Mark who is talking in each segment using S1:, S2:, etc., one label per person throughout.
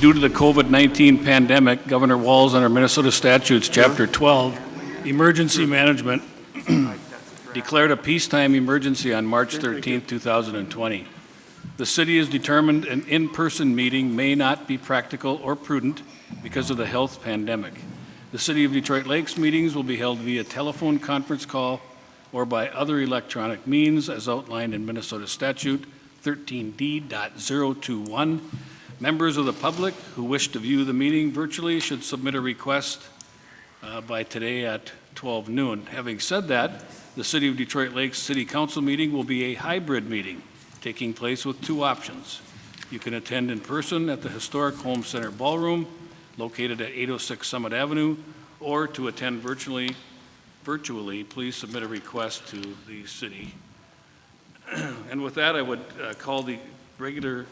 S1: Due to the COVID-19 pandemic, Governor Walz under Minnesota Statutes, Chapter 12, Emergency Management, declared a peacetime emergency on March 13, 2020. The city has determined an in-person meeting may not be practical or prudent because of the health pandemic. The City of Detroit Lakes meetings will be held via telephone conference call or by other electronic means as outlined in Minnesota Statute 13D.021. Members of the public who wish to view the meeting virtually should submit a request by today at 12 noon. Having said that, the City of Detroit Lakes City Council meeting will be a hybrid meeting, taking place with two options. You can attend in person at the historic Home Center Ballroom, located at 806 Summit Avenue, or to attend virtually, please submit a request to the city. And with that, I would call the regular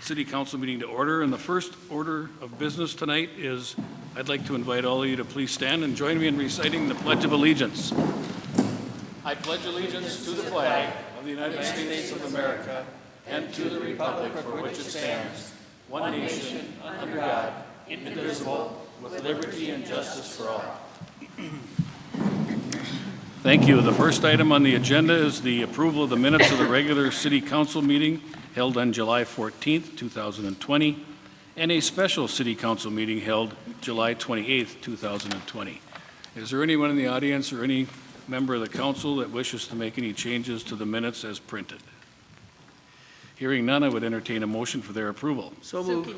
S1: City Council meeting to order. And the first order of business tonight is I'd like to invite all of you to please stand and join me in reciting the Pledge of Allegiance. I pledge allegiance to the flag of the United States of America and to the republic for which it stands, one nation, under God, indivisible, with liberty and justice for all. Thank you. The first item on the agenda is the approval of the minutes of the regular City Council meeting held on July 14th, 2020, and a special City Council meeting held July 28th, 2020. Is there anyone in the audience or any member of the council that wishes to make any changes to the minutes as printed? Hearing none, I would entertain a motion for their approval.
S2: So moved.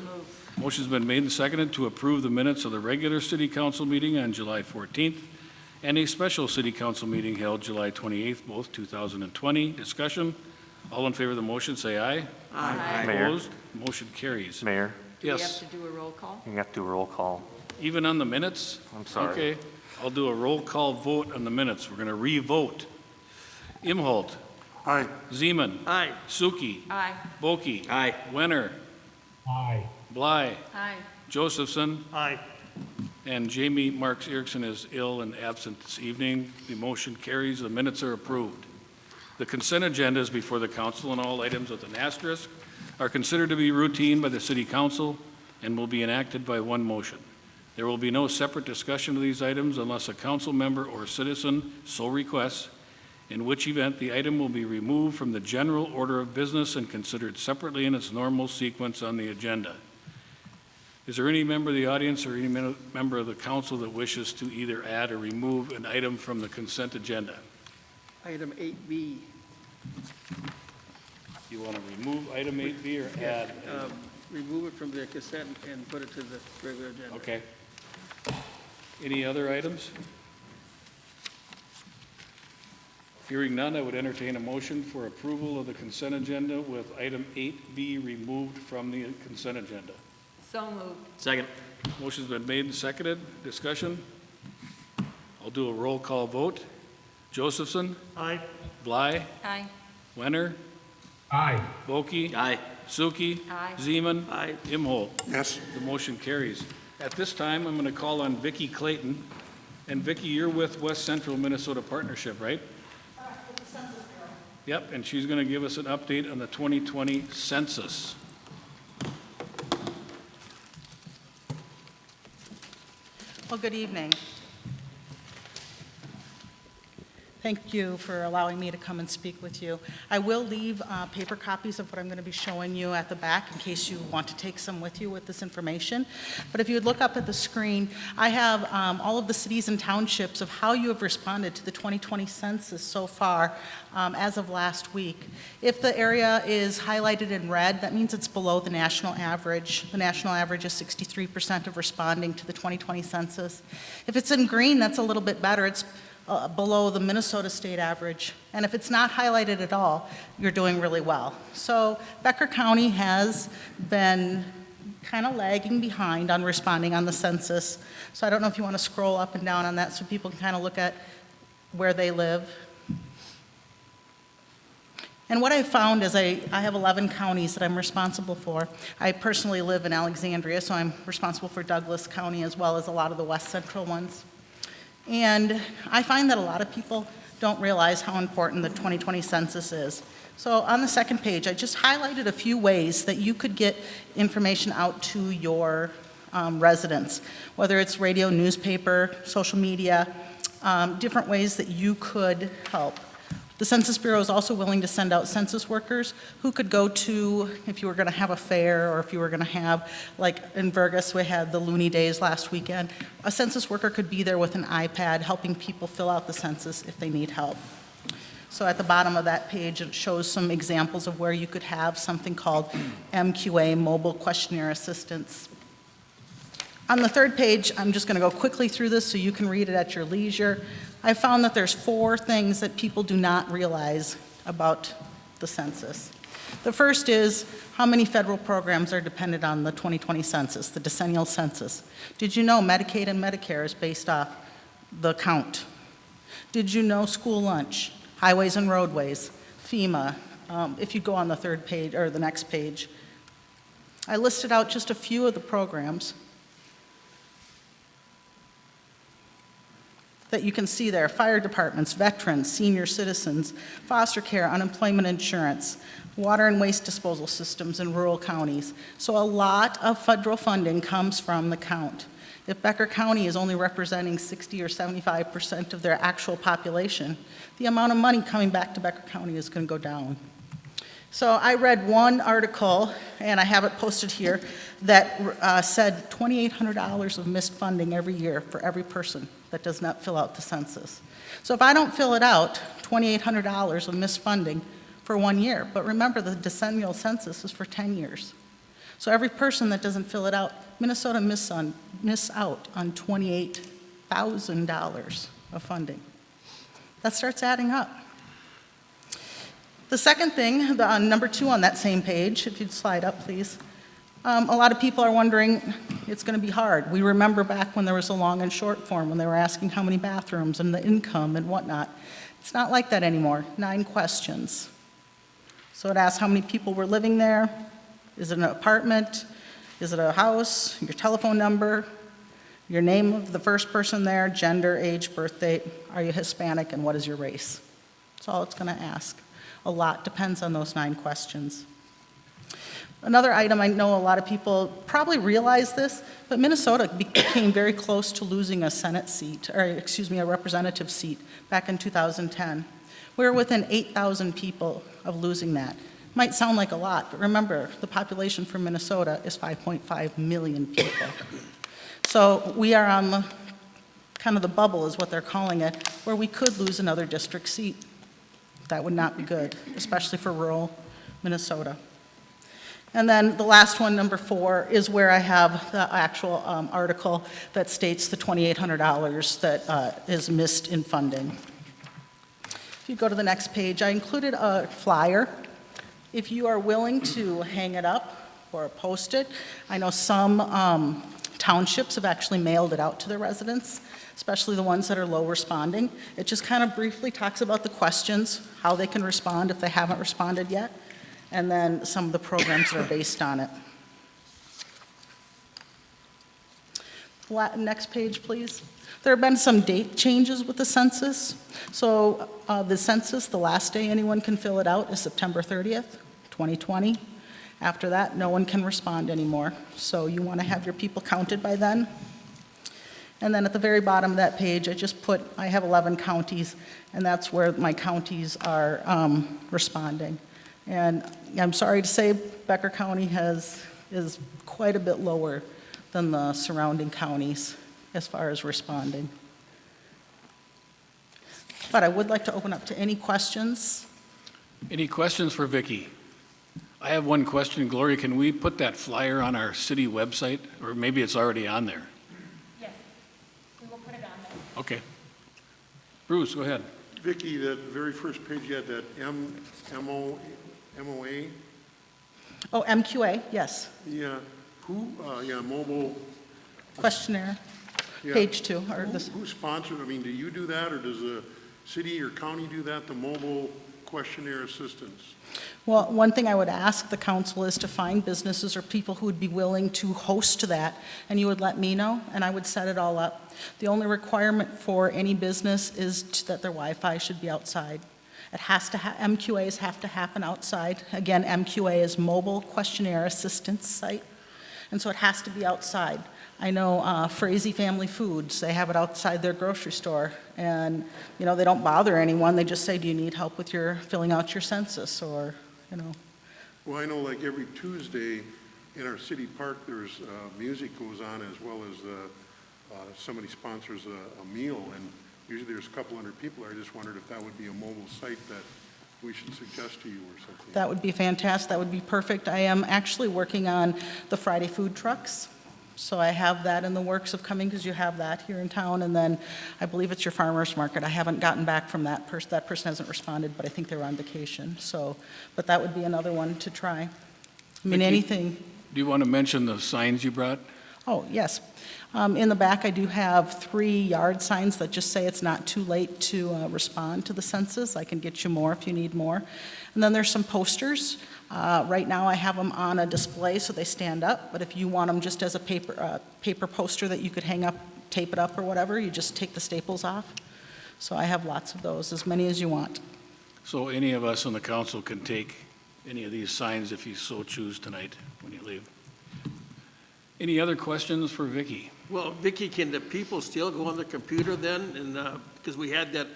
S1: Motion's been made and seconded to approve the minutes of the regular City Council meeting on July 14th and a special City Council meeting held July 28th, both 2020. Discussion? All in favor of the motion, say aye.
S2: Aye.
S3: Mayor.
S1: Opposed? Motion carries.
S3: Mayor,
S1: Yes.
S4: Do we have to do a roll call?
S3: you have to do a roll call.
S1: Even on the minutes?
S3: I'm sorry.
S1: Okay. I'll do a roll call vote on the minutes. We're going to re-vote. Imholt.
S2: Aye.
S1: Zeman.
S2: Aye.
S1: Suki.
S4: Aye.
S1: Boki.
S2: Aye.
S1: Wenner.
S5: Aye.
S1: Bly.
S4: Aye.
S1: Josephson.
S2: Aye.
S1: And Jamie Marks Erickson is ill and absent this evening. The motion carries. The minutes are approved. The consent agenda is before the council, and all items with an asterisk are considered to be routine by the City Council and will be enacted by one motion. There will be no separate discussion of these items unless a council member or citizen so requests, in which event the item will be removed from the general order of business and considered separately in its normal sequence on the agenda. Is there any member of the audience or any member of the council that wishes to either add or remove an item from the consent agenda?
S2: Item 8B.
S1: You want to remove item 8B or add?
S2: Remove it from the consent and put it to the regular agenda.
S1: Okay. Any other items? Hearing none, I would entertain a motion for approval of the consent agenda with item 8B removed from the consent agenda.
S4: So moved.
S2: Second.
S1: Motion's been made and seconded. Discussion? I'll do a roll call vote. Josephson?
S2: Aye.
S1: Bly?
S4: Aye.
S1: Wenner?
S5: Aye.
S1: Boki?
S2: Aye.
S1: Suki?
S4: Aye.
S1: Zeman?
S2: Aye.
S1: Imholt?
S2: Yes.
S1: The motion carries. At this time, I'm going to call on Vicki Clayton. And Vicki, you're with West Central Minnesota Partnership, right?
S6: With the Census Bureau.
S1: Yep, and she's going to give us an update on the 2020 census.
S6: Well, good evening. Thank you for allowing me to come and speak with you. I will leave paper copies of what I'm going to be showing you at the back in case you want to take some with you with this information. But if you would look up at the screen, I have all of the cities and townships of how you have responded to the 2020 census so far as of last week. If the area is highlighted in red, that means it's below the national average. The national average is 63% of responding to the 2020 census. If it's in green, that's a little bit better. It's below the Minnesota state average. And if it's not highlighted at all, you're doing really well. So Becker County has been kind of lagging behind on responding on the census. So I don't know if you want to scroll up and down on that so people can kind of look at where they live. And what I found is I have 11 counties that I'm responsible for. I personally live in Alexandria, so I'm responsible for Douglas County as well as a lot of the west central ones. And I find that a lot of people don't realize how important the 2020 census is. So on the second page, I just highlighted a few ways that you could get information out to your residents, whether it's radio, newspaper, social media, different ways that you could help. The Census Bureau is also willing to send out census workers who could go to, if you were going to have a fair or if you were going to have, like in Burques, we had the Looney Days last weekend. A census worker could be there with an iPad helping people fill out the census if they need help. So at the bottom of that page, it shows some examples of where you could have something called MQA, Mobile Questionnaire Assistance. On the third page, I'm just going to go quickly through this so you can read it at your leisure. I found that there's 4 things that people do not realize about the census. The first is how many federal programs are dependent on the 2020 census, the decennial census. Did you know Medicaid and Medicare is based off the count? Did you know school lunch, highways and roadways, FEMA? If you go on the third page or the next page, I listed out just a few of the programs that you can see there: fire departments, veterans, senior citizens, foster care, unemployment insurance, water and waste disposal systems in rural counties. So a lot of federal funding comes from the count. If Becker County is only representing 60 or 75% of their actual population, the amount of money coming back to Becker County is going to go down. So I read one article, and I have it posted here, that said $2,800 of missed funding every year for every person that does not fill out the census. So if I don't fill it out, $2,800 of missed funding for 1 year. But remember, the decennial census is for 10 years. So every person that doesn't fill it out, Minnesota miss out on $28,000 of funding. That starts adding up. The second thing, number 2 on that same page, if you'd slide up, please. A lot of people are wondering, it's going to be hard. We remember back when there was a long and short form, when they were asking how many bathrooms and the income and whatnot. It's not like that anymore. 9 questions. So it asks how many people were living there. Is it an apartment? Is it a house? Your telephone number, your name of the first person there, gender, age, birth date, are you Hispanic, and what is your race? That's all it's going to ask. A lot depends on those 9 questions. Another item, I know a lot of people probably realize this, but Minnesota became very close to losing a Senate seat, or a representative seat back in 2010. We were within 8,000 people of losing that. Might sound like a lot, but remember, the population for Minnesota is 5.5 million people. So we are on the, kind of the bubble is what they're calling it, where we could lose another district seat. That would not be good, especially for rural Minnesota. And then the last one, number 4, is where I have the actual article that states the $2,800 that is missed in funding. If you go to the next page, I included a flyer. If you are willing to hang it up or post it, I know some townships have actually mailed it out to their residents, especially the ones that are low responding. It just kind of briefly talks about the questions, how they can respond if they haven't responded yet, and then some of the programs that are based on it. Next page, please. There have been some date changes with the census. So the census, the last day anyone can fill it out is September 30th, 2020. After that, no one can respond anymore. So you want to have your people counted by then. And then at the very bottom of that page, I have 11 counties, and that's where my counties are responding. And I'm sorry to say, Becker County is quite a bit lower than the surrounding counties as far as responding. But I would like to open up to any questions.
S1: Any questions for Vicki? I have one question. Gloria, can we put that flyer on our city website? Or maybe it's already on there.
S4: Yes, we will put it on there.
S1: Okay. Bruce, go ahead.
S3: Vicki, that very first page, you had that MOA.
S6: Oh, MQA, yes.
S3: Yeah, mobile.
S6: Questionnaire,
S3: Yeah.
S6: page 2. Or this.
S3: Who sponsored, do you do that, or does the city or county do that, the mobile questionnaire assistance.
S6: Well, one thing I would ask the council is to find businesses or people who would be willing to host that, and you would let me know, and I would set it all up. The only requirement for any business is that their Wi-Fi should be outside. It has to MQAs have to happen outside. Again, MQA is Mobile Questionnaire Assistance Site, and so it has to be outside. I know Frazee Family Foods, they have it outside their grocery store, and, you know, they don't bother anyone. They just say, do you need help with your filling out your census, or, you know.
S3: Well, I know like every Tuesday in our city park, there's music goes on as well as somebody sponsors a meal, and usually there's a couple hundred people. I just wondered if that would be a mobile site that we should suggest to you or something.
S6: That would be fantastic. That would be perfect. I am actually working on the Friday food trucks. So I have that in the works of coming, because you have that here in town. And then I believe it's your farmer's market. I haven't gotten back from that person. That person hasn't responded, but I think they were on vacation. So, but that would be another one to try. I mean,
S1: Vicki?
S6: anything.
S1: Do you want to mention the signs you brought?
S6: Oh, yes. In the back, I do have 3 yard signs that just say it's not too late to respond to the census. I can get you more if you need more. And then there's some posters. Right now, I have them on a display so they stand up, but if you want them just as a paper poster that you could hang up, tape it up or whatever, you just take the staples off. So I have lots of those, as many as you want.
S1: So any of us on the council can take any of these signs if you so choose tonight when you leave. Any other questions for Vicki?
S2: Well, Vicki, can the people still go on the computer then? And, because we had that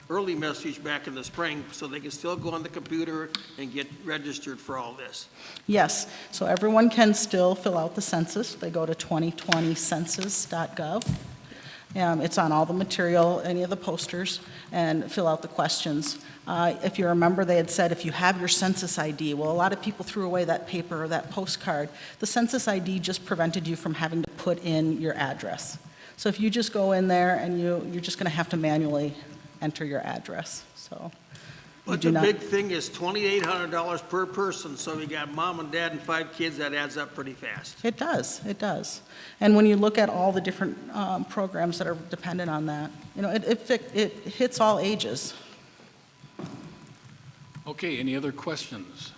S2: early message back in the spring, so they can still go on the computer and get registered for all this?
S6: Yes, so everyone can still fill out the census. They go to 2020census.gov. It's on all the material, any of the posters, and fill out the questions. If you remember, they had said if you have your census ID, well, a lot of people threw away that paper or that postcard. The census ID just prevented you from having to put in your address. So if you just go in there and you're just going to have to manually enter your address, so.
S2: But the big thing is $2,800 per person, so you got mom and dad and 5 kids, that adds up pretty fast.
S6: It does, it does. And when you look at all the different programs that are dependent on that, you know, it hits all ages.
S1: Okay, any other questions?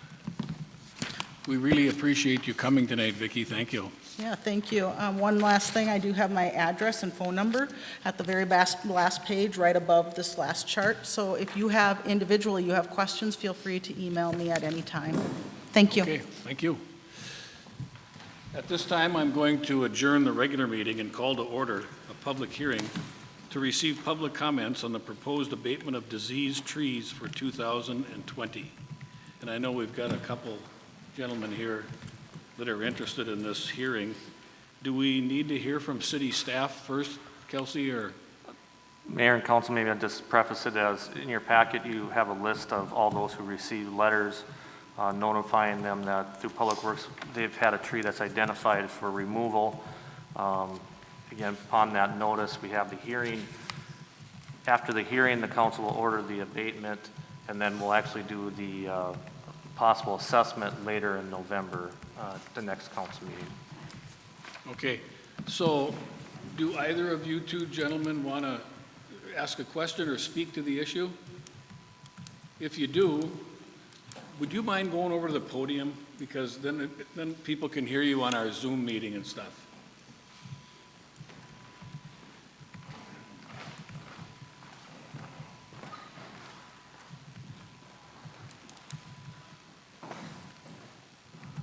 S1: We really appreciate you coming tonight, Vicki. Thank you.
S6: Yeah, thank you. One last thing, I do have my address and phone number at the very last page, right above this last chart. So if you have individually, you have questions, feel free to email me at any time. Thank you.
S1: Okay, thank you. At this time, I'm going to adjourn the regular meeting and call to order a public hearing to receive public comments on the proposed abatement of diseased trees for 2020. And I know we've got a couple gentlemen here that are interested in this hearing. Do we need to hear from city staff first, Kelsey, or?
S7: Mayor and council, maybe I'll just preface it as in your packet you have a list of all those who received letters notifying them that through Public Works they've had a tree that's identified for removal. Again, upon that notice, we have the hearing. After the hearing, the council will order the abatement, and then we'll actually do the possible assessment later in November, the next council meeting.
S1: Okay, so do either of you two gentlemen want to ask a question or speak to the issue? If you do, would you mind going over to the podium? Because then people can hear you on our Zoom meeting and stuff.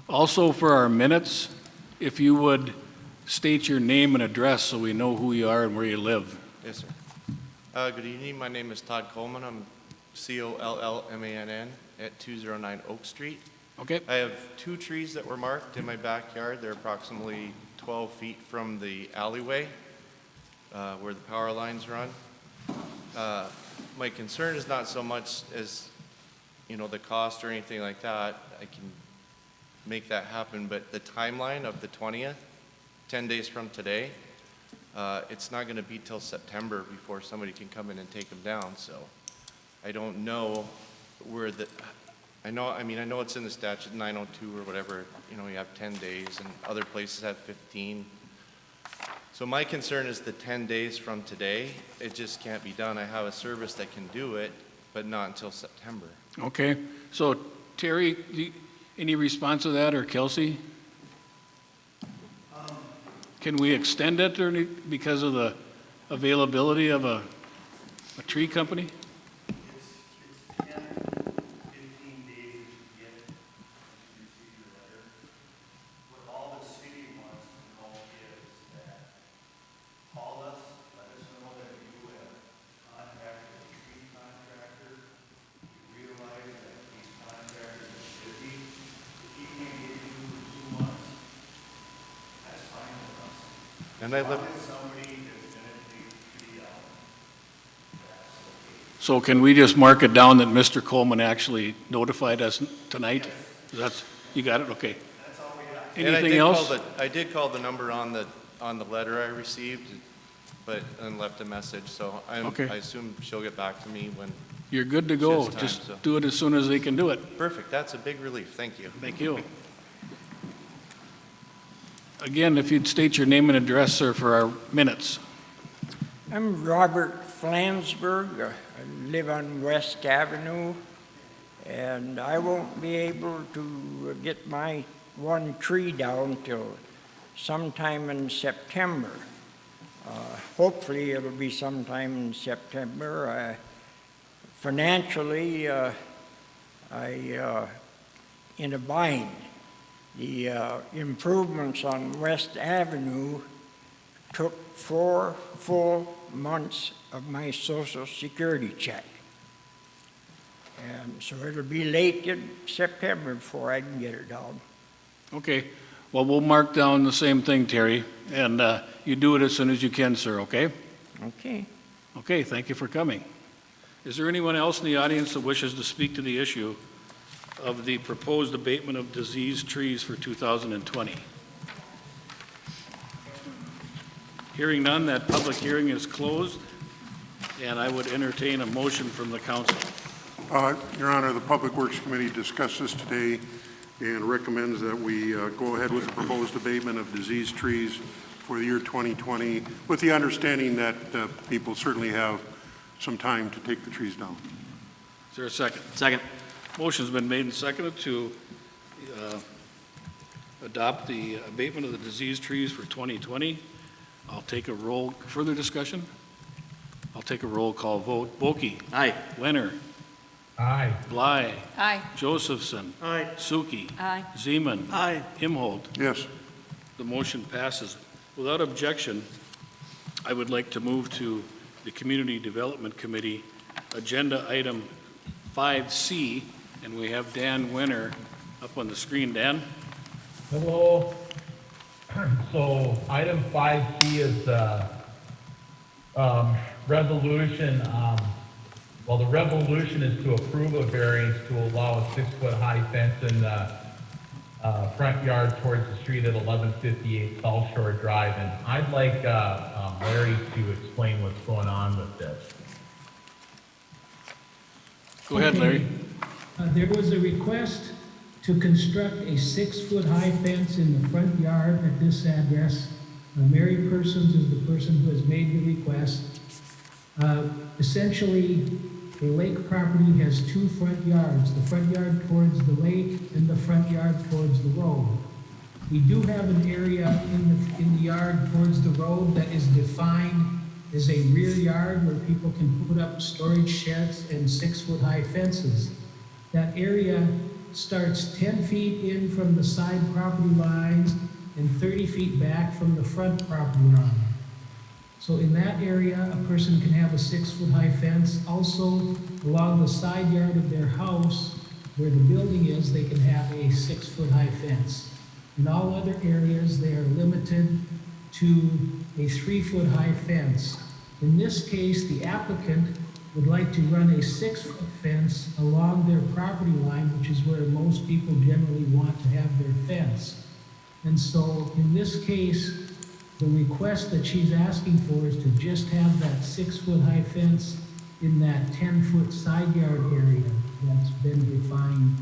S1: Also, for our minutes, if you would state your name and address so we know who you are and where you live.
S8: Yes, sir. Good evening. My name is Todd Coleman. I'm Collmann at 209 Oak Street.
S1: Okay.
S8: I have 2 trees that were marked in my backyard. They're approximately 12 feet from the alleyway where the power lines run. My concern is not so much as, you know, the cost or anything like that. I can make that happen, but the timeline of the 20th, 10 days from today, it's not going to be till September before somebody can come in and take them down. So I don't know where I know it's in the statute 902 or whatever, you know, you have 10 days and other places have 15. So my concern is the 10 days from today, it just can't be done. I have a service that can do it, but not until September.
S1: Okay, so Terry, any response to that, or Kelsey? Can we extend it or because of the availability of a tree company?
S9: It's 10, 15 days to get to receive your letter. What all the city wants to know is that call us, let us know that you have contacted a tree contractor. You realize that these contractors are busy. If he can't get you in 2 months, that's fine with us.
S8: And I live,
S9: As long as somebody is gonna take the tree out, that's okay.
S1: So can we just mark it down that Mr. Coleman actually notified us tonight? You got it, okay.
S9: That's all we got.
S8: and
S1: Anything else?
S8: I did call the number on the letter I received, and left a message, so
S1: Okay.
S8: I assume she'll get back to me when,
S1: You're good to go,
S8: She has time,
S1: just
S8: so.
S1: do it as soon as they can do it.
S8: perfect, that's a big relief, thank you.
S1: Thank you. Again, if you'd state your name and address, sir, for our minutes.
S10: I'm Robert Flansburgh. I live on West Avenue, and I won't be able to get my one tree down till sometime in September. Hopefully, it'll be sometime in September. Financially, I in a bind. The improvements on West Avenue took 4 full months of my Social Security check. And so it'll be late in September before I can get it down.
S1: Okay, well, we'll mark down the same thing, Terry, and you do it as soon as you can, sir, okay?
S10: Okay.
S1: Okay, thank you for coming. Is there anyone else in the audience that wishes to speak to the issue of the proposed abatement of diseased trees for 2020? Hearing none, that public hearing is closed, and I would entertain a motion from the council.
S3: Your Honor, the Public Works Committee discussed this today and recommends that we go ahead with the proposed abatement of diseased trees for the year 2020, with the understanding that people certainly have some time to take the trees down.
S1: Is there a second?
S2: Second.
S1: Motion's been made and seconded to adopt the abatement of the diseased trees for 2020. I'll take a roll, further discussion? I'll take a roll call vote. Volke.
S2: Aye.
S1: Wenner.
S5: Aye.
S1: Bly.
S4: Aye.
S1: Josephson.
S2: Aye.
S1: Suki.
S4: Aye.
S1: Zeman.
S2: Aye.
S1: Imholt.
S3: Yes.
S1: The motion passes. Without objection, I would like to move to the Community Development Committee, Agenda Item 5C, and we have Dan Wenner up on the screen. Dan?
S5: Hello. So item 5C is resolution. Well, the resolution is to approve a variance to allow a 6-foot-high fence in the front yard towards the street at 1158 South Shore Drive. And I'd like Larry to explain what's going on with this.
S1: Go ahead, Larry.
S11: There was a request to construct a 6-foot-high fence in the front yard at this address. Mary Persons is the person who has made the request. Essentially, the lake property has 2 front yards, the front yard towards the lake and the front yard towards the road. We do have an area in the yard towards the road that is defined as a rear yard where people can put up storage sheds and 6-foot-high fences. That area starts 10 feet in from the side property lines and 30 feet back from the front property line. So in that area, a person can have a 6-foot-high fence. Also, along the side yard of their house, where the building is, they can have a 6-foot-high fence. In all other areas, they are limited to a 3-foot-high fence. In this case, the applicant would like to run a 6-foot fence along their property line, which is where most people generally want to have their fence. And so in this case, the request that she's asking for is to just have that 6-foot-high fence in that 10-foot side yard area that's been defined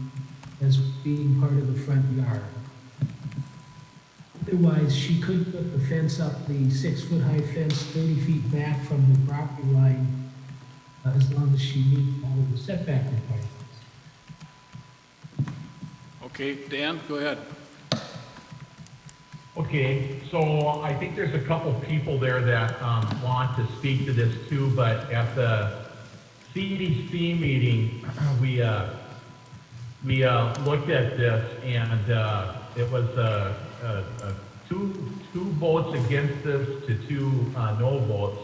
S11: as being part of the front yard. Otherwise, she could put the fence up, the 6-foot-high fence 30 feet back from the property line as long as she meets all of the setback requirements.
S1: Okay, Dan, go ahead.
S5: Okay, so I think there's a couple people there that want to speak to this too, but at the CDC meeting, we looked at this, and it was two votes against this to two no votes.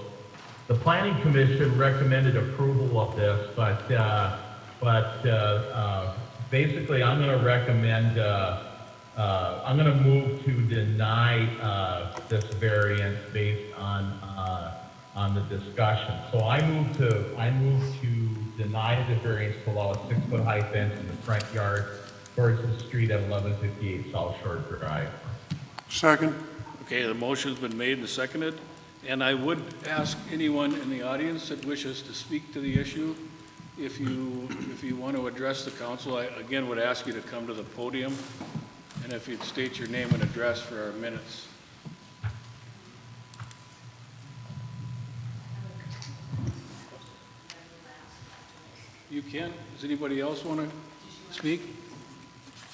S5: The Planning Commission recommended approval of this, but basically I'm going to recommend, I'm going to move to deny this variance based on the discussion. So I move to deny the variance to allow a 6-foot high fence in the front yard towards the street at 1158 South Shore Drive.
S3: Second?
S1: Okay, the motion's been made and seconded, and I would ask anyone in the audience that wishes to speak to the issue, if you want to address the council, I again would ask you to come to the podium, and if you'd state your name and address for our minutes. You can. Does anybody else want to speak?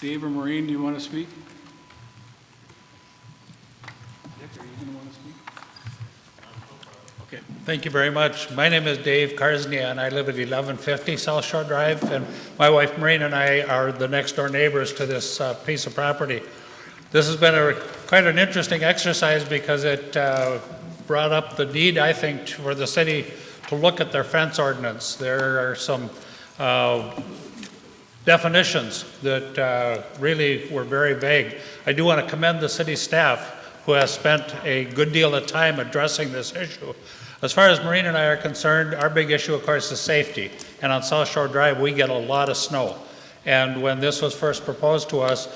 S1: Dave or Maureen, do you want to speak? Dick, are you going to want to speak? Okay.
S12: Thank you very much. My name is Dave Karsnia, and I live at 1150 South Shore Drive, and my wife Maureen and I are the next door neighbors to this piece of property. This has been quite an interesting exercise because it brought up the need, I think, for the city to look at their fence ordinance. There are some definitions that really were very vague. I do want to commend the city staff who has spent a good deal of time addressing this issue. As far as Maureen and I are concerned, our big issue, of course, is safety. And on South Shore Drive, we get a lot of snow. And when this was first proposed to us,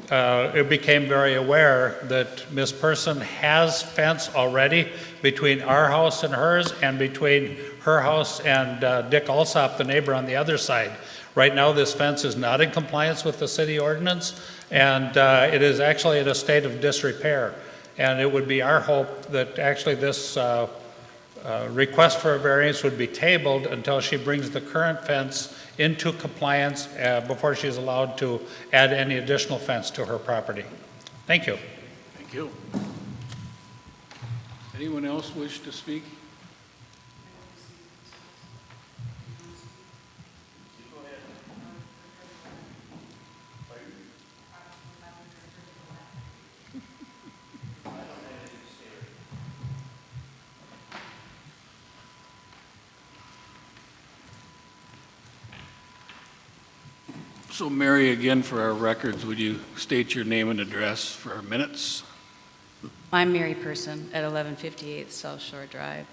S12: it became very aware that Ms. Person has fence already between our house and hers, and between her house and Dick Alsop, the neighbor on the other side. Right now, this fence is not in compliance with the city ordinance, and it is actually in a state of disrepair. And it would be our hope that actually this request for a variance would be tabled until she brings the current fence into compliance before she's allowed to add any additional fence to her property. Thank you.
S1: Thank you. Anyone else wish to speak? So Mary, again, for our records, would you state your name and address for our minutes?
S13: I'm Mary Person at 1158 South Shore Drive.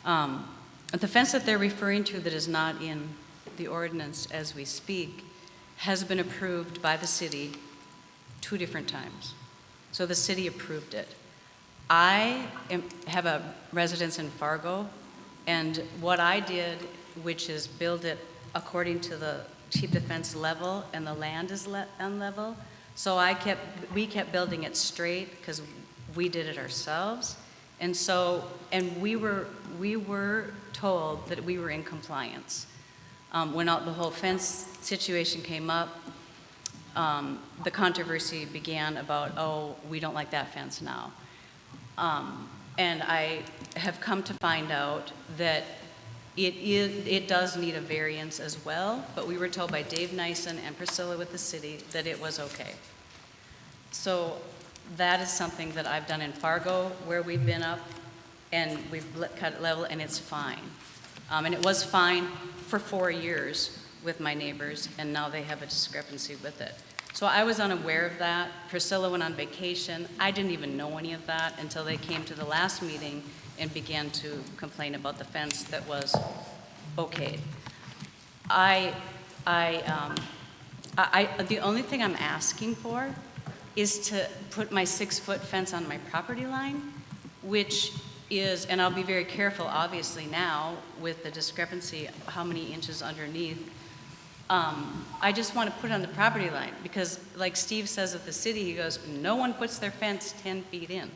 S13: The fence that they're referring to that is not in the ordinance as we speak has been approved by the city 2 different times. So the city approved it. I have a residence in Fargo, and what I did, which is build it according to keep the fence level, and the land is unlevel. So we kept building it straight because we did it ourselves. And we were told that we were in compliance. When the whole fence situation came up, the controversy began about, oh, we don't like that fence now. And I have come to find out that it does need a variance as well, but we were told by Dave Nyson and Priscilla with the city that it was okay. So that is something that I've done in Fargo, where we've been up and we've cut it level, and it's fine. And it was fine for 4 years with my neighbors, and now they have a discrepancy with it. So I was unaware of that. Priscilla went on vacation. I didn't even know any of that until they came to the last meeting and began to complain about the fence that was okayed. The only thing I'm asking for is to put my 6-foot fence on my property line, which is, and I'll be very careful obviously now with the discrepancy, how many inches underneath. I just want to put it on the property line because, like Steve says of the city, he goes, no one puts their fence 10 feet in.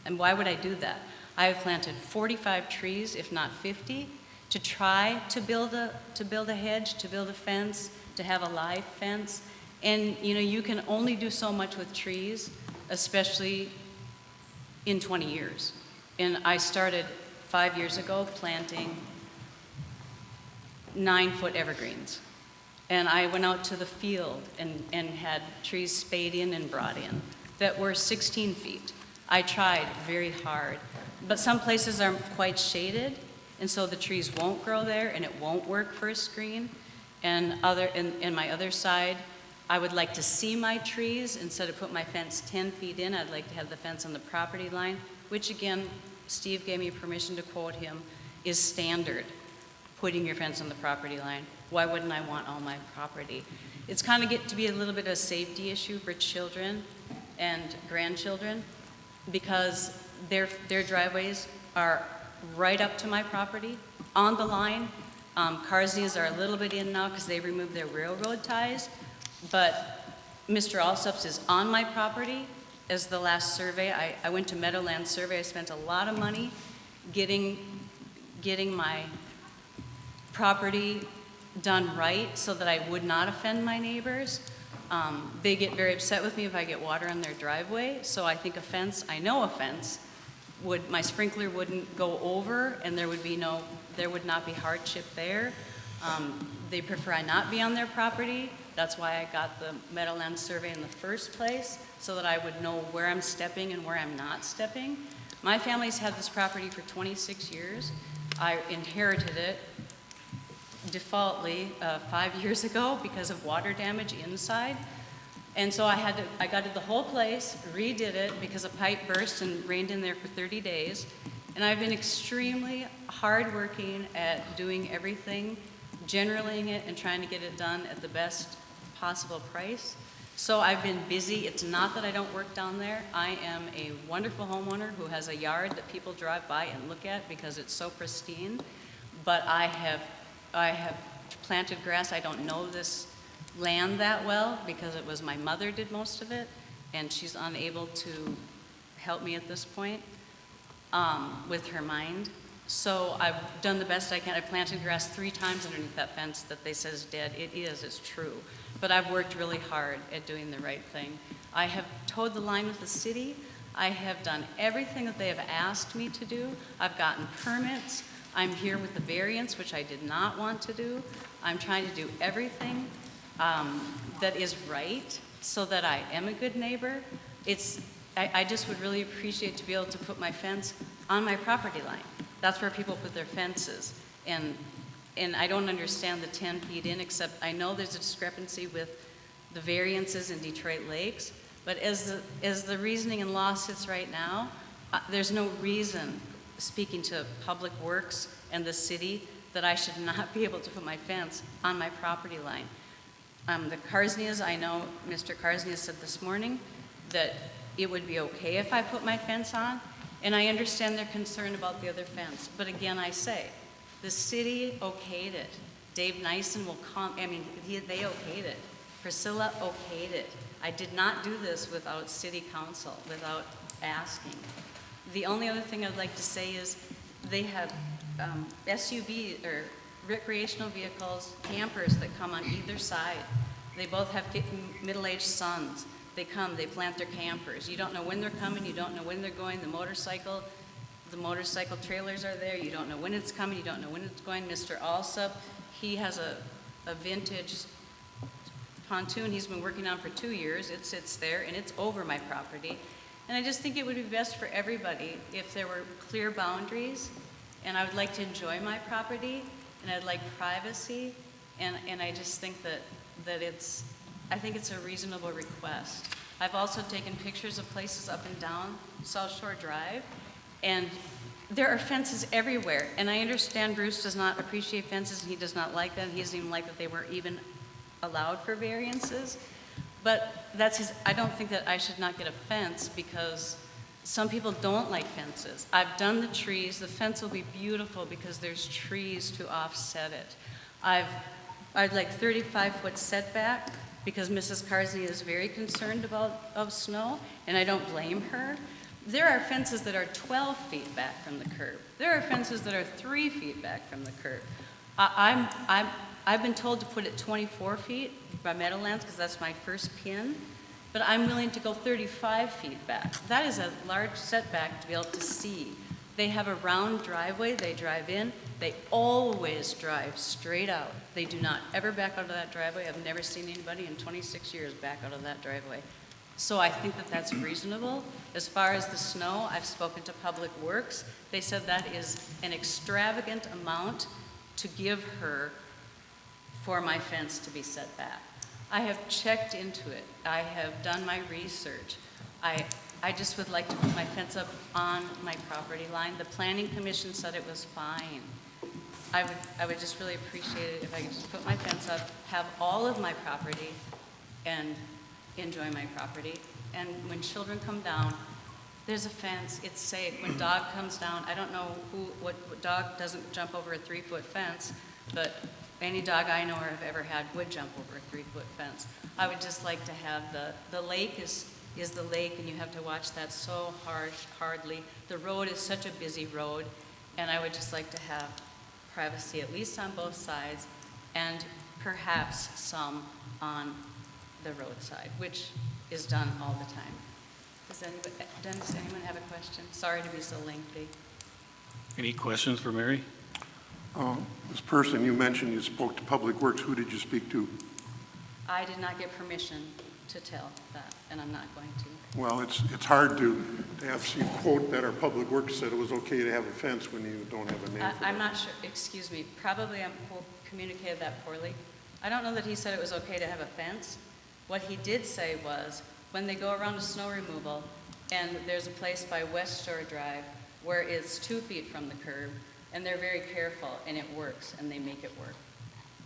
S13: And why would I do that? I have planted 45 trees, if not 50, to try to build a hedge, to build a fence, to have a live fence. And, you know, you can only do so much with trees, especially in 20 years. And I started 5 years ago planting 9-foot evergreens. And I went out to the field and had trees spayed in and brought in that were 16 feet. I tried very hard, but some places are quite shaded, and so the trees won't grow there and it won't work for a screen. And my other side, I would like to see my trees. Instead of put my fence 10 feet in, I'd like to have the fence on the property line, which again, Steve gave me permission to quote him, is standard, putting your fence on the property line. Why wouldn't I want all my property? It's kind of get to be a little bit of a safety issue for children and grandchildren because their driveways are right up to my property, on the line. Carsnias are a little bit in now because they removed their railroad ties, but Mr. Alsup's is on my property. As the last survey, I went to Meadowland Survey. I spent a lot of money getting my property done right so that I would not offend my neighbors. They get very upset with me if I get water on their driveway, so I think I know a fence, my sprinkler wouldn't go over and there would not be hardship there. They prefer I not be on their property. That's why I got the Meadowland Survey in the first place, so that I would know where I'm stepping and where I'm not stepping. My family's had this property for 26 years. I inherited it defaultly 5 years ago because of water damage inside. And so I gutted the whole place, redid it because a pipe burst and rained in there for 30 days. And I've been extremely hardworking at doing everything, generaling it and trying to get it done at the best possible price. So I've been busy. It's not that I don't work down there. I am a wonderful homeowner who has a yard that people drive by and look at because it's so pristine. But I have planted grass. I don't know this land that well because it was my mother did most of it, and she's unable to help me at this point with her mind. So I've done the best I can. I planted grass 3 times underneath that fence that they said is dead. It is, it's true. But I've worked really hard at doing the right thing. I have towed the line with the city. I have done everything that they have asked me to do. I've gotten permits. I'm here with the variance, which I did not want to do. I'm trying to do everything that is right so that I am a good neighbor. I just would really appreciate to be able to put my fence on my property line. That's where people put their fences. And I don't understand the 10 feet in, except I know there's a discrepancy with the variances in Detroit Lakes, but as the reasoning and law sits right now, there's no reason, speaking to Public Works and the city, that I should not be able to put my fence on my property line. The Carsnias, I know Mr. Carsnia said this morning that it would be okay if I put my fence on, and I understand their concern about the other fence. But again, I say, the city okayed it. Dave Nyson will come, they okayed it. Priscilla okayed it. I did not do this without city council, without asking. The only other thing I'd like to say is they have SUV or recreational vehicles, campers that come on either side. They both have middle-aged sons. They come, they plant their campers. You don't know when they're coming, you don't know when they're going. The motorcycle trailers are there. You don't know when it's coming, you don't know when it's going. Mr. Alsup, he has a vintage pontoon he's been working on for 2 years. It sits there and it's over my property. And I just think it would be best for everybody if there were clear boundaries, and I would like to enjoy my property, and I'd like privacy, and I just think that it's a reasonable request. I've also taken pictures of places up and down South Shore Drive, and there are fences everywhere. And I understand Bruce does not appreciate fences, and he does not like them. He doesn't even like that they were even allowed for variances. But I don't think that I should not get a fence because some people don't like fences. I've done the trees. The fence will be beautiful because there's trees to offset it. I'd like 35-foot setback because Mrs. Carsey is very concerned of snow, and I don't blame her. There are fences that are 12 feet back from the curb. There are fences that are 3 feet back from the curb. I've been told to put it 24 feet by Meadowlands because that's my first pin, but I'm willing to go 35 feet back. That is a large setback to be able to see. They have a round driveway, they drive in, they always drive straight out. They do not ever back out of that driveway. I've never seen anybody in 26 years back out of that driveway. So I think that that's reasonable. As far as the snow, I've spoken to Public Works. They said that is an extravagant amount to give her for my fence to be set back. I have checked into it. I have done my research. I just would like to put my fence up on my property line. The Planning Commission said it was fine. I would just really appreciate it if I could just put my fence up, have all of my property, and enjoy my property. And when children come down, there's a fence, it's safe. When dog comes down, I don't know what dog doesn't jump over a 3-foot fence, but any dog I know or have ever had would jump over a 3-foot fence. I would just like to have the lake is the lake, and you have to watch that so hardly. The road is such a busy road, and I would just like to have privacy at least on both sides, and perhaps some on the roadside, which is done all the time. Does anyone have a question? Sorry to be so lengthy.
S1: Any questions for Mary?
S3: This person, you mentioned you spoke to Public Works. Who did you speak to?
S13: I did not get permission to tell that, and I'm not going to.
S3: Well, it's hard to have you quote that our Public Works said it was okay to have a fence when you don't have a name for
S13: I'm
S3: that.
S13: not sure, excuse me, probably I communicated that poorly. I don't know that he said it was okay to have a fence. What he did say was, when they go around to snow removal, and there's a place by Westlake Drive where it's 2 feet from the curb, and they're very careful, and it works, and they make it work.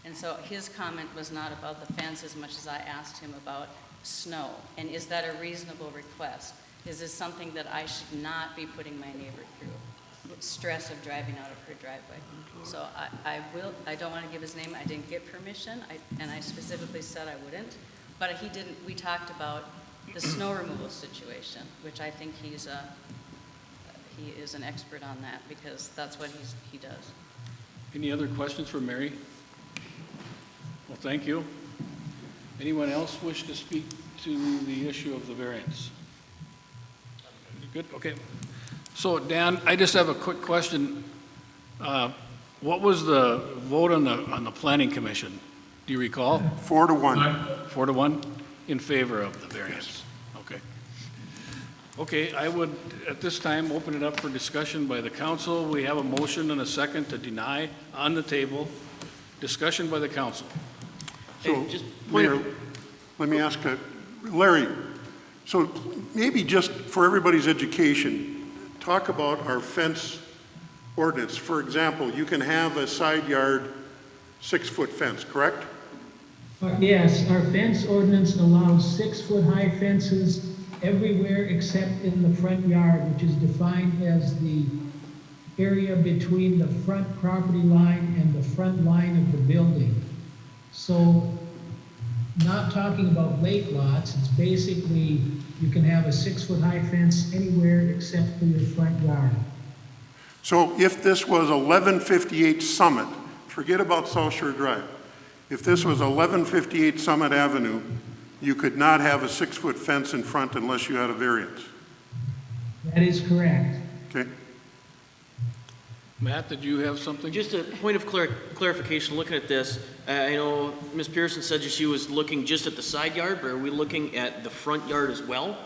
S13: And so his comment was not about the fence as much as I asked him about snow. And is that a reasonable request? Is this something that I should not be putting my neighbor through? Stress of driving out of her driveway. So I don't want to give his name. I didn't get permission, and I specifically said I wouldn't. But he didn't, we talked about the snow removal situation, which I think he is an expert on that because that's what he does.
S1: Any other questions for Mary? Well, thank you. Anyone else wish to speak to the issue of the variance? Good, okay. So Dan, I just have a quick question. What was the vote on the Planning Commission? Do you recall?
S3: 4-1.
S1: 4-1 in favor of the variance. Okay. Okay, I would at this time open it up for discussion by the council. We have a motion and a second to deny on the table. Discussion by the council.
S3: So, Mayor, let me ask Larry, so maybe just for everybody's education, talk about our fence ordinance. For example, you can have a side yard 6-foot fence, correct?
S11: Yes, our fence ordinance allows 6-foot high fences everywhere except in the front yard, which is defined as the area between the front property line and the front line of the building. So, not talking about lake lots, it's basically you can have a 6-foot high fence anywhere except for your front yard.
S3: So if this was 1158 Summit, forget about South Shore Drive. If this was 1158 Summit Avenue, you could not have a 6-foot fence in front unless you had a variance.
S11: That is correct.
S3: Okay.
S1: Matt, did you have something?
S14: Just a point of clarification, looking at this, I know Ms. Pearson said that she was looking just at the side yard, but are we looking at the front yard as well?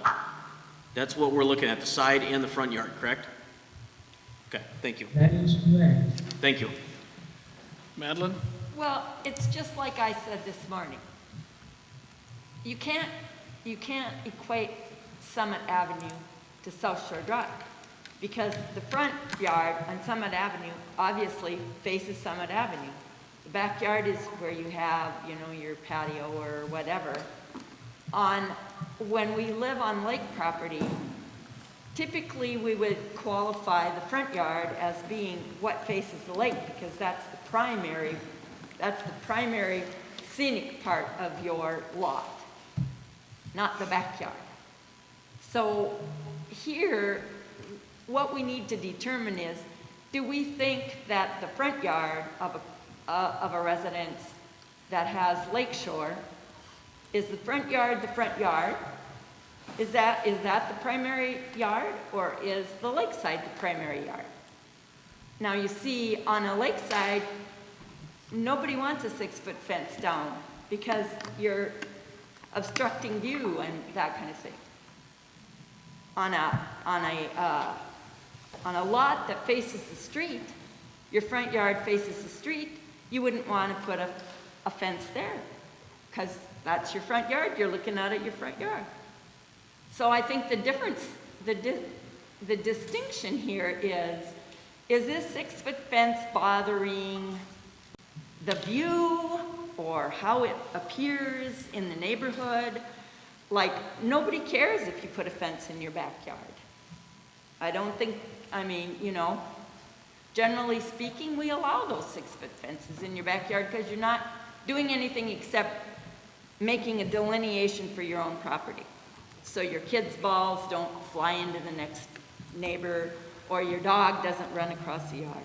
S14: That's what we're looking at, the side and the front yard, correct? Okay, thank you.
S11: That is correct.
S14: Thank you.
S1: Madeline?
S15: Well, it's just like I said this morning. You can't equate Summit Avenue to South Shore Drive because the front yard on Summit Avenue obviously faces Summit Avenue. The backyard is where you have, your patio or whatever. When we live on lake property, typically we would qualify the front yard as being what faces the lake because that's the primary scenic part of your lot, not the backyard. So here, what we need to determine is, do we think that the front yard of a residence that has lakeshore, is the front yard the front yard? Is that the primary yard, or is the lakeside the primary yard? Now you see, on a lakeside, nobody wants a 6-foot fence down because you're obstructing view and that kind of thing. On a lot that faces the street, your front yard faces the street, you wouldn't want to put a fence there because that's your front yard. You're looking out at your front yard. So I think the difference, the distinction here is this 6-foot fence bothering the view or how it appears in the neighborhood? Like, nobody cares if you put a fence in your backyard. I don't think, I mean, you know, generally speaking, we allow those 6-foot fences in your backyard because you're not doing anything except making a delineation for your own property. So your kids' balls don't fly into the next neighbor, or your dog doesn't run across the yard.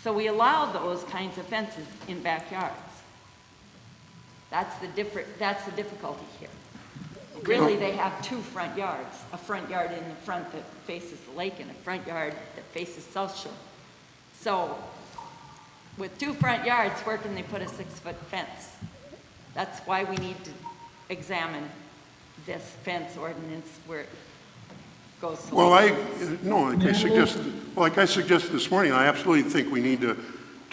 S15: So we allow those kinds of fences in backyards. That's the difficulty here. Really, they have two front yards, a front yard in the front that faces the lake and a front yard that faces South Shore. So with two front yards, where can they put a 6-foot fence? That's why we need to examine this fence ordinance where it goes to.
S3: Well, like I suggested this morning, I absolutely think we need to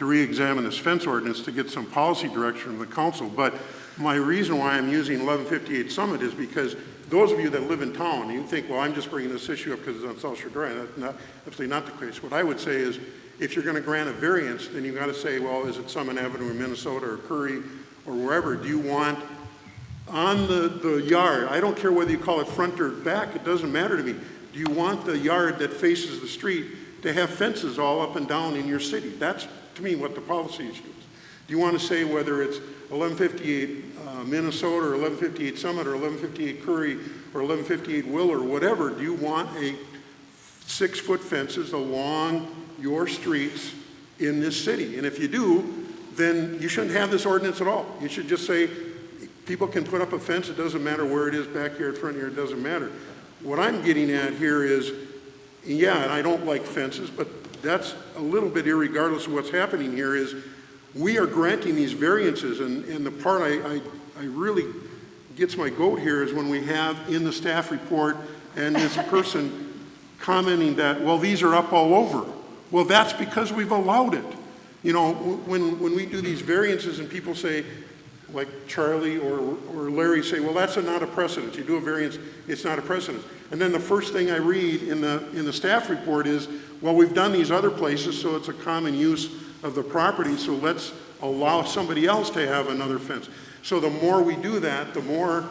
S3: re-examine this fence ordinance to get some policy direction from the council. But my reason why I'm using 1158 Summit is because those of you that live in town, you think, well, I'm just bringing this issue up because it's on South Shore Drive. That's absolutely not the case. What I would say is, if you're going to grant a variance, then you've got to say, well, is it Summit Avenue in Minnesota or Curry or wherever? Do you want on the yard, I don't care whether you call it front or back, it doesn't matter to me. Do you want the yard that faces the street to have fences all up and down in your city? That's, to me, what the policy issue is. Do you want to say whether it's 1158 Minnesota or 1158 Summit or 1158 Curry or 1158 Willow or whatever? Do you want a 6-foot fences along your streets in this city? And if you do, then you shouldn't have this ordinance at all. You should just say people can put up a fence. It doesn't matter where it is, backyard, front yard, it doesn't matter. What I'm getting at here is, yeah, and I don't like fences, but that's a little bit irregardless of what's happening here, is we are granting these variances, and the part I really gets my goat here is when we have in the staff report and this person commenting that, well, these are up all over. Well, that's because we've allowed it. You know, when we do these variances and people say, like Charlie or Larry say, well, that's not a precedent. You do a variance, it's not a precedent. And then the first thing I read in the staff report is, well, we've done these other places, so it's a common use of the property, so let's allow somebody else to have another fence. So the more we do that, the more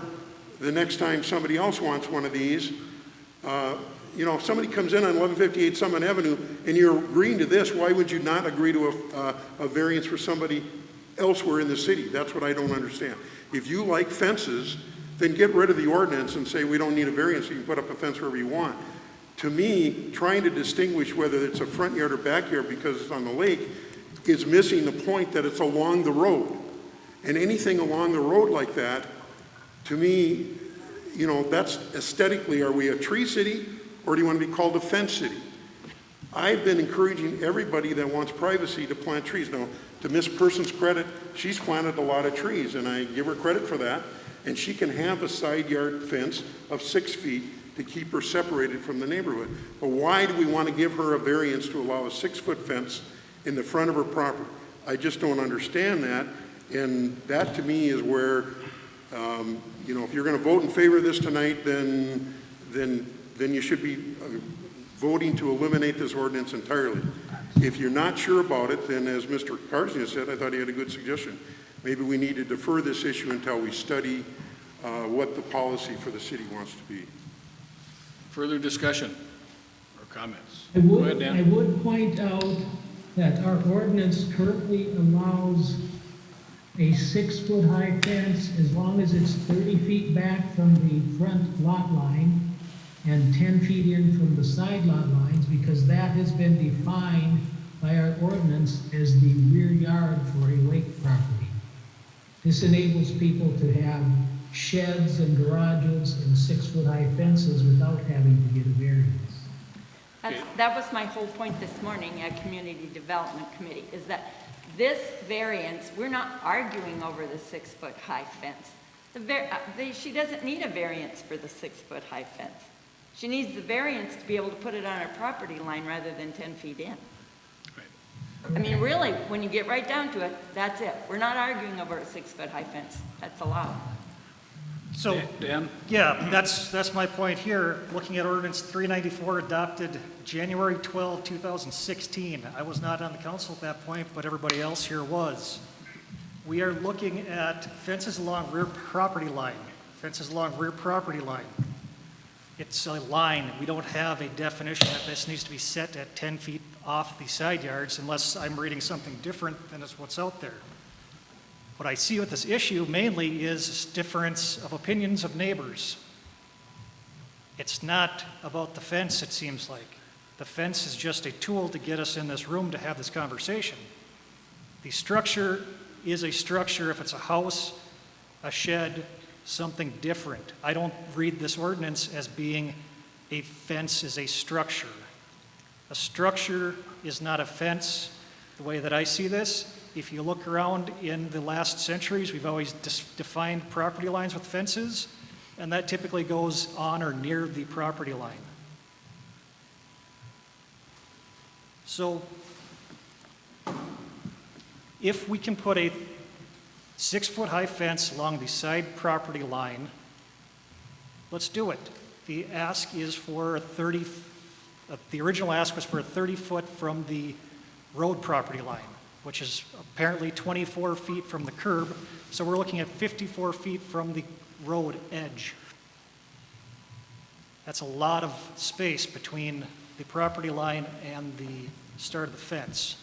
S3: the next time somebody else wants one of these, you know, if somebody comes in on 1158 Summit Avenue and you're agreeing to this, why would you not agree to a variance for somebody elsewhere in the city? That's what I don't understand. If you like fences, then get rid of the ordinance and say we don't need a variance, you can put up a fence wherever you want. To me, trying to distinguish whether it's a front yard or backyard because it's on the lake is missing the point that it's along the road. And anything along the road like that, to me, you know, that's aesthetically, are we a tree city or do you want to be called a fence city? I've been encouraging everybody that wants privacy to plant trees. Now, to Miss Person's credit, she's planted a lot of trees, and I give her credit for that. And she can have a side yard fence of 6 feet to keep her separated from the neighborhood. But why do we want to give her a variance to allow a 6-foot fence in the front of her property? I just don't understand that. And that to me is where, you know, if you're going to vote in favor of this tonight, then you should be voting to eliminate this ordinance entirely. If you're not sure about it, then as Mr. Karznia said, I thought he had a good suggestion. Maybe we need to defer this issue until we study what the policy for the city wants to be.
S1: Further discussion or comments?
S11: I
S1: Go ahead, Dan.
S11: I would point out that our ordinance currently allows a 6-foot high fence as long as it's 30 feet back from the front lot line. and 10 feet in from the side lot lines, because that has been defined by our ordinance as the rear yard for a lake property. This enables people to have sheds and garages and 6-foot-high fences without having to get a variance.
S15: That was my whole point this morning at Community Development Committee, is that this variance, we're not arguing over the 6-foot-high fence. She doesn't need a variance for the 6-foot-high fence. She needs the variance to be able to put it on her property line rather than 10 feet in. I mean, really, when you get right down to it, that's it. We're not arguing over a 6-foot-high fence. That's allowed.
S16: So,
S1: Dan?
S16: yeah, that's my point here. Looking at Ordinance 394 adopted January 12, 2016. I was not on the council at that point, but everybody else here was. We are looking at fences along rear property line. Fences along rear property line. It's a line. We don't have a definition that this needs to be set at 10 feet off the side yards unless I'm reading something different than is what's out there. What I see with this issue mainly is difference of opinions of neighbors. It's not about the fence, it seems like. The fence is just a tool to get us in this room to have this conversation. The structure is a structure if it's a house, a shed, something different. I don't read this ordinance as being a fence is a structure. A structure is not a fence. The way that I see this, if you look around in the last centuries, we've always defined property lines with fences, and that typically goes on or near the property line. So if we can put a 6-foot-high fence along the side property line, let's do it. The ask is for the original ask was for 30 foot from the road property line, which is apparently 24 feet from the curb. So we're looking at 54 feet from the road edge. That's a lot of space between the property line and the start of the fence.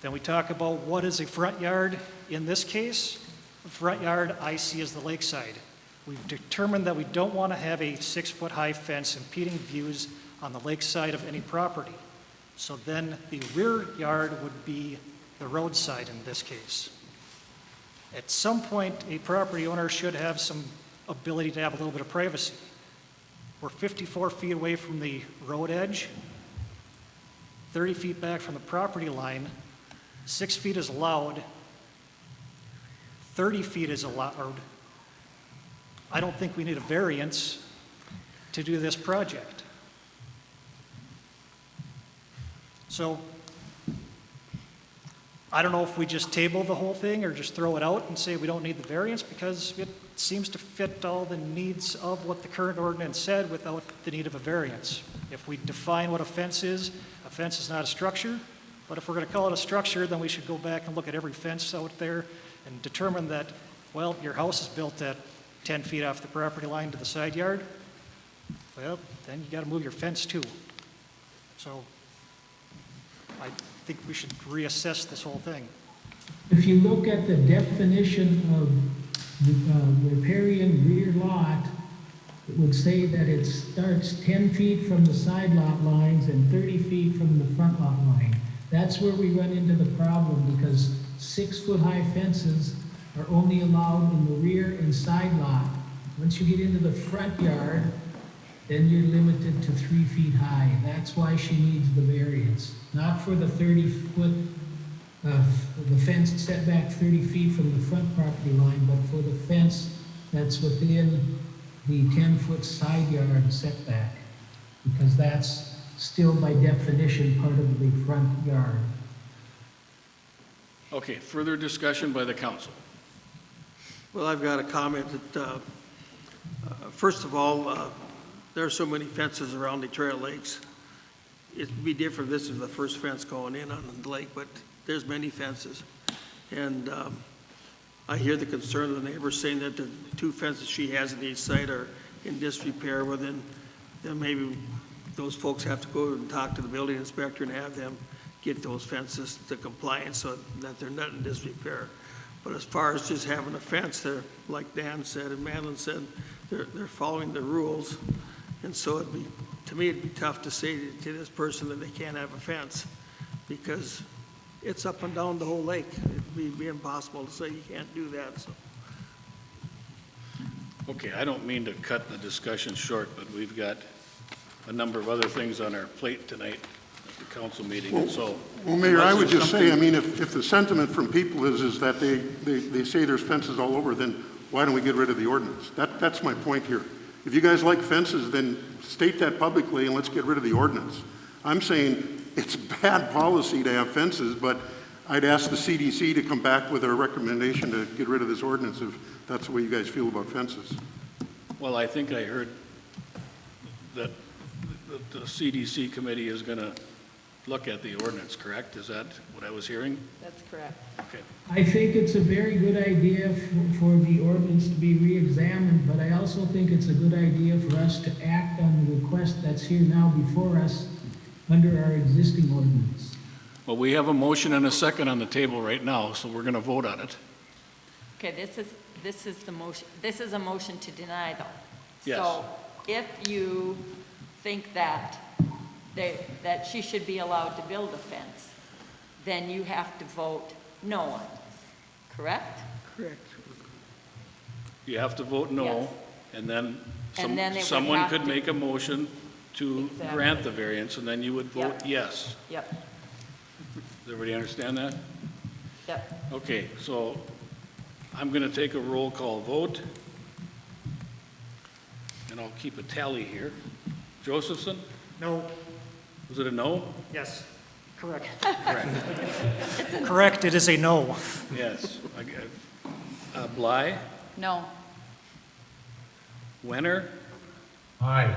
S16: Then we talk about what is a front yard. In this case, the front yard I see as the lakeside. We've determined that we don't want to have a 6-foot-high fence impeding views on the lakeside of any property. So then the rear yard would be the roadside in this case. At some point, a property owner should have some ability to have a little bit of privacy. We're 54 feet away from the road edge, 30 feet back from the property line, 6 feet is allowed, 30 feet is allowed. I don't think we need a variance to do this project. So I don't know if we just table the whole thing or just throw it out and say we don't need the variance, because it seems to fit all the needs of what the current ordinance said without the need of a variance. If we define what a fence is not a structure, but if we're going to call it a structure, then we should go back and look at every fence out there and determine that, well, your house is built at 10 feet off the property line to the side yard. Well, then you got to move your fence too. So I think we should reassess this whole thing.
S11: If you look at the definition of riparian rear lot, it would say that it starts 10 feet from the side lot lines and 30 feet from the front lot line. That's where we run into the problem, because 6-foot-high fences are only allowed in the rear and side lot. Once you get into the front yard, then you're limited to 3 feet high. That's why she needs the variance, not for the 30-foot, the fence set back 30 feet from the front property line, but for the fence that's within the 10-foot side yard setback, because that's still by definition part of the front yard.
S1: Okay, further discussion by the council.
S2: Well, I've got a comment that, first of all, there are so many fences around Detroit Lakes. It'd be different if this is the first fence going in on the lake, but there's many fences. And I hear the concern of the neighbors saying that the 2 fences she has on each side are in disrepair. Well, then maybe those folks have to go and talk to the building inspector and have them get those fences to compliance so that they're not in disrepair. But as far as just having a fence there, like Dan said and Madeline said, they're following the rules. And so to me, it'd be tough to say to this person that they can't have a fence, because it's up and down the whole lake. It'd be impossible to say you can't do that, so.
S1: Okay, I don't mean to cut the discussion short, but we've got a number of other things on our plate tonight at the council meeting, and so.
S3: Well, Mayor, I would just say, I
S1: something-
S3: mean, if the sentiment from people is that they say there's fences all over, then why don't we get rid of the ordinance? That's my point here. If you guys like fences, then state that publicly and let's get rid of the ordinance. I'm saying it's bad policy to have fences, but I'd ask the CDC to come back with a recommendation to get rid of this ordinance if that's the way you guys feel about fences.
S1: Well, I think I heard that the CDC committee is going to look at the ordinance, correct? Is that what I was hearing?
S15: That's correct.
S1: Okay.
S11: I think it's a very good idea for the ordinance to be re-examined, but I also think it's a good idea for us to act on the request that's here now before us under our existing ordinance.
S1: Well, we have a motion and a second on the table right now, so we're going to vote on it.
S15: Okay, this is the motion, this is a motion to deny though.
S1: Yes.
S15: So if you think that that she should be allowed to build a fence, then you have to vote no on this, correct?
S2: Correct.
S1: You have to vote no,
S15: Yes.
S1: and then
S15: And then it would
S1: someone
S15: have
S1: could
S15: to-
S1: make a motion to
S15: Exactly.
S1: grant the variance, and then you would vote
S15: Yep.
S1: yes.
S15: Yep,
S1: Does everybody understand that?
S15: yep.
S1: Okay, so I'm going to take a roll call vote, and I'll keep a tally here. Josephson,
S16: No,
S1: was it a no?
S16: yes, correct.
S1: Correct.
S16: Correct, it is a no.
S1: Yes. Bly,
S13: No.
S1: Wenner,
S5: Aye.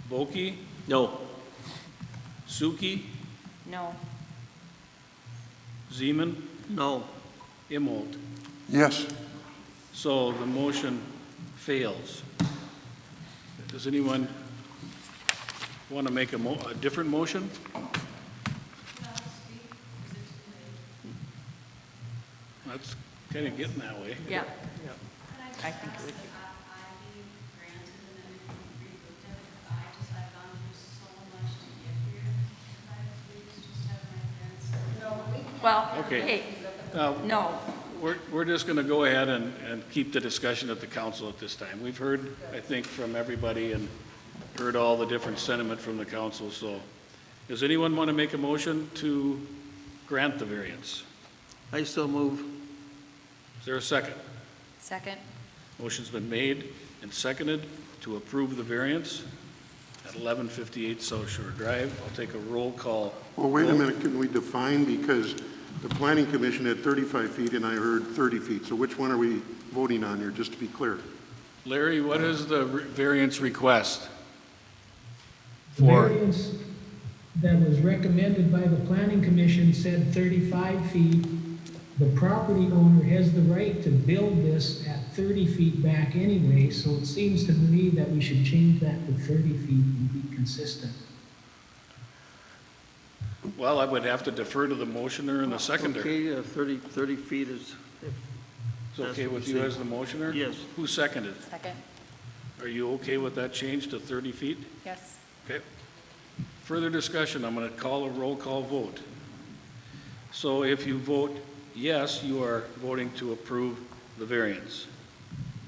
S1: Bulke,
S14: No.
S1: Suki,
S15: No,
S1: Zeman,
S2: No.
S1: Imholt.
S3: Yes.
S1: So the motion fails. Does anyone want to make a different motion? That's kind of getting that way.
S15: yeah. I think it would be. Well,
S1: Okay.
S15: hey,
S1: Now,
S15: no,
S1: we're just going to go ahead and keep the discussion at the council at this time. We've heard, I think, from everybody and heard all the different sentiment from the council, so does anyone want to make a motion to grant the variance?
S2: I still move.
S1: Is there a second?
S13: Second?
S1: Motion's been made and seconded to approve the variance at 1158 South Shore Drive. I'll take a roll call.
S3: Well, wait a minute, can we define, because the planning commission had 35 feet and I heard 30 feet, so which one are we voting on here, just to be clear?
S1: Larry, what is the variance request?
S11: The variance that was recommended by the planning commission said 35 feet. The property owner has the right to build this at 30 feet back anyway, so it seems to me that we should change that to 30 feet and be consistent.
S1: Well, I would have to defer to the motioner and the seconder.
S2: Okay, 30 feet is, if
S1: It's okay with you as the motioner?
S2: Yes.
S1: Who seconded?
S13: Second?
S1: Are you okay with that change to 30 feet?
S13: Yes.
S1: Okay. Further discussion, I'm going to call a roll call vote. So if you vote yes, you are voting to approve the variance.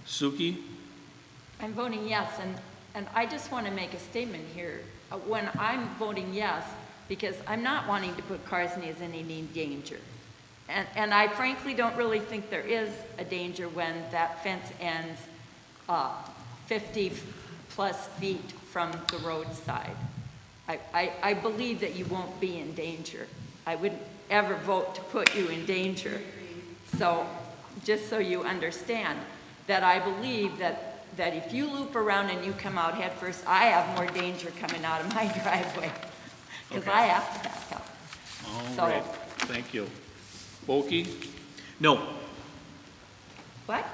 S1: Suki?
S15: I'm voting yes, and I just want to make a statement here. When I'm voting yes, because I'm not wanting to put Carsney's in any danger. And I frankly don't really think there is a danger when that fence ends 50-plus feet from the roadside. I believe that you won't be in danger. I wouldn't ever vote to put you in danger. So, just so you understand, that I believe that if you loop around and you come out head first, I have more danger coming out of my driveway, because
S1: Okay.
S15: I have to back up.
S1: All
S15: So-
S1: right, thank you. Bulke?
S14: No.
S15: What?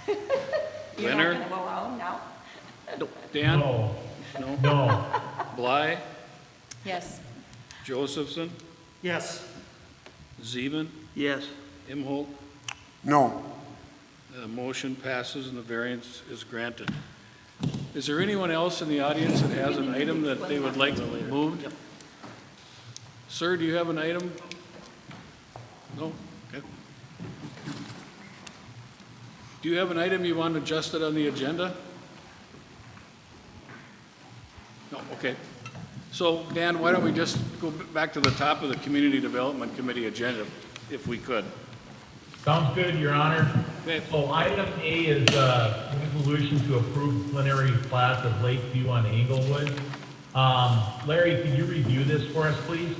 S15: You're
S1: Leonard?
S15: not gonna go out now?
S1: Dan?
S5: No.
S1: No?
S5: No.
S1: Bly?
S13: Yes.
S1: Josephson?
S16: Yes,
S1: Zeman?
S2: yes.
S1: Imholt?
S3: No.
S1: The motion passes and the variance is granted. Is there anyone else in the audience that has an item that they would like moved? Sir, do you have an item? No? Okay. Do you have an item you want adjusted on the agenda? No, okay. So, Dan, why don't we just go back to the top of the Community Development Committee agenda, if we could?
S5: Sounds good, Your Honor.
S1: Okay.
S5: So item A is resolution to approve preliminary plat of Lakeview on Englewood. Larry, could you review this for us, please?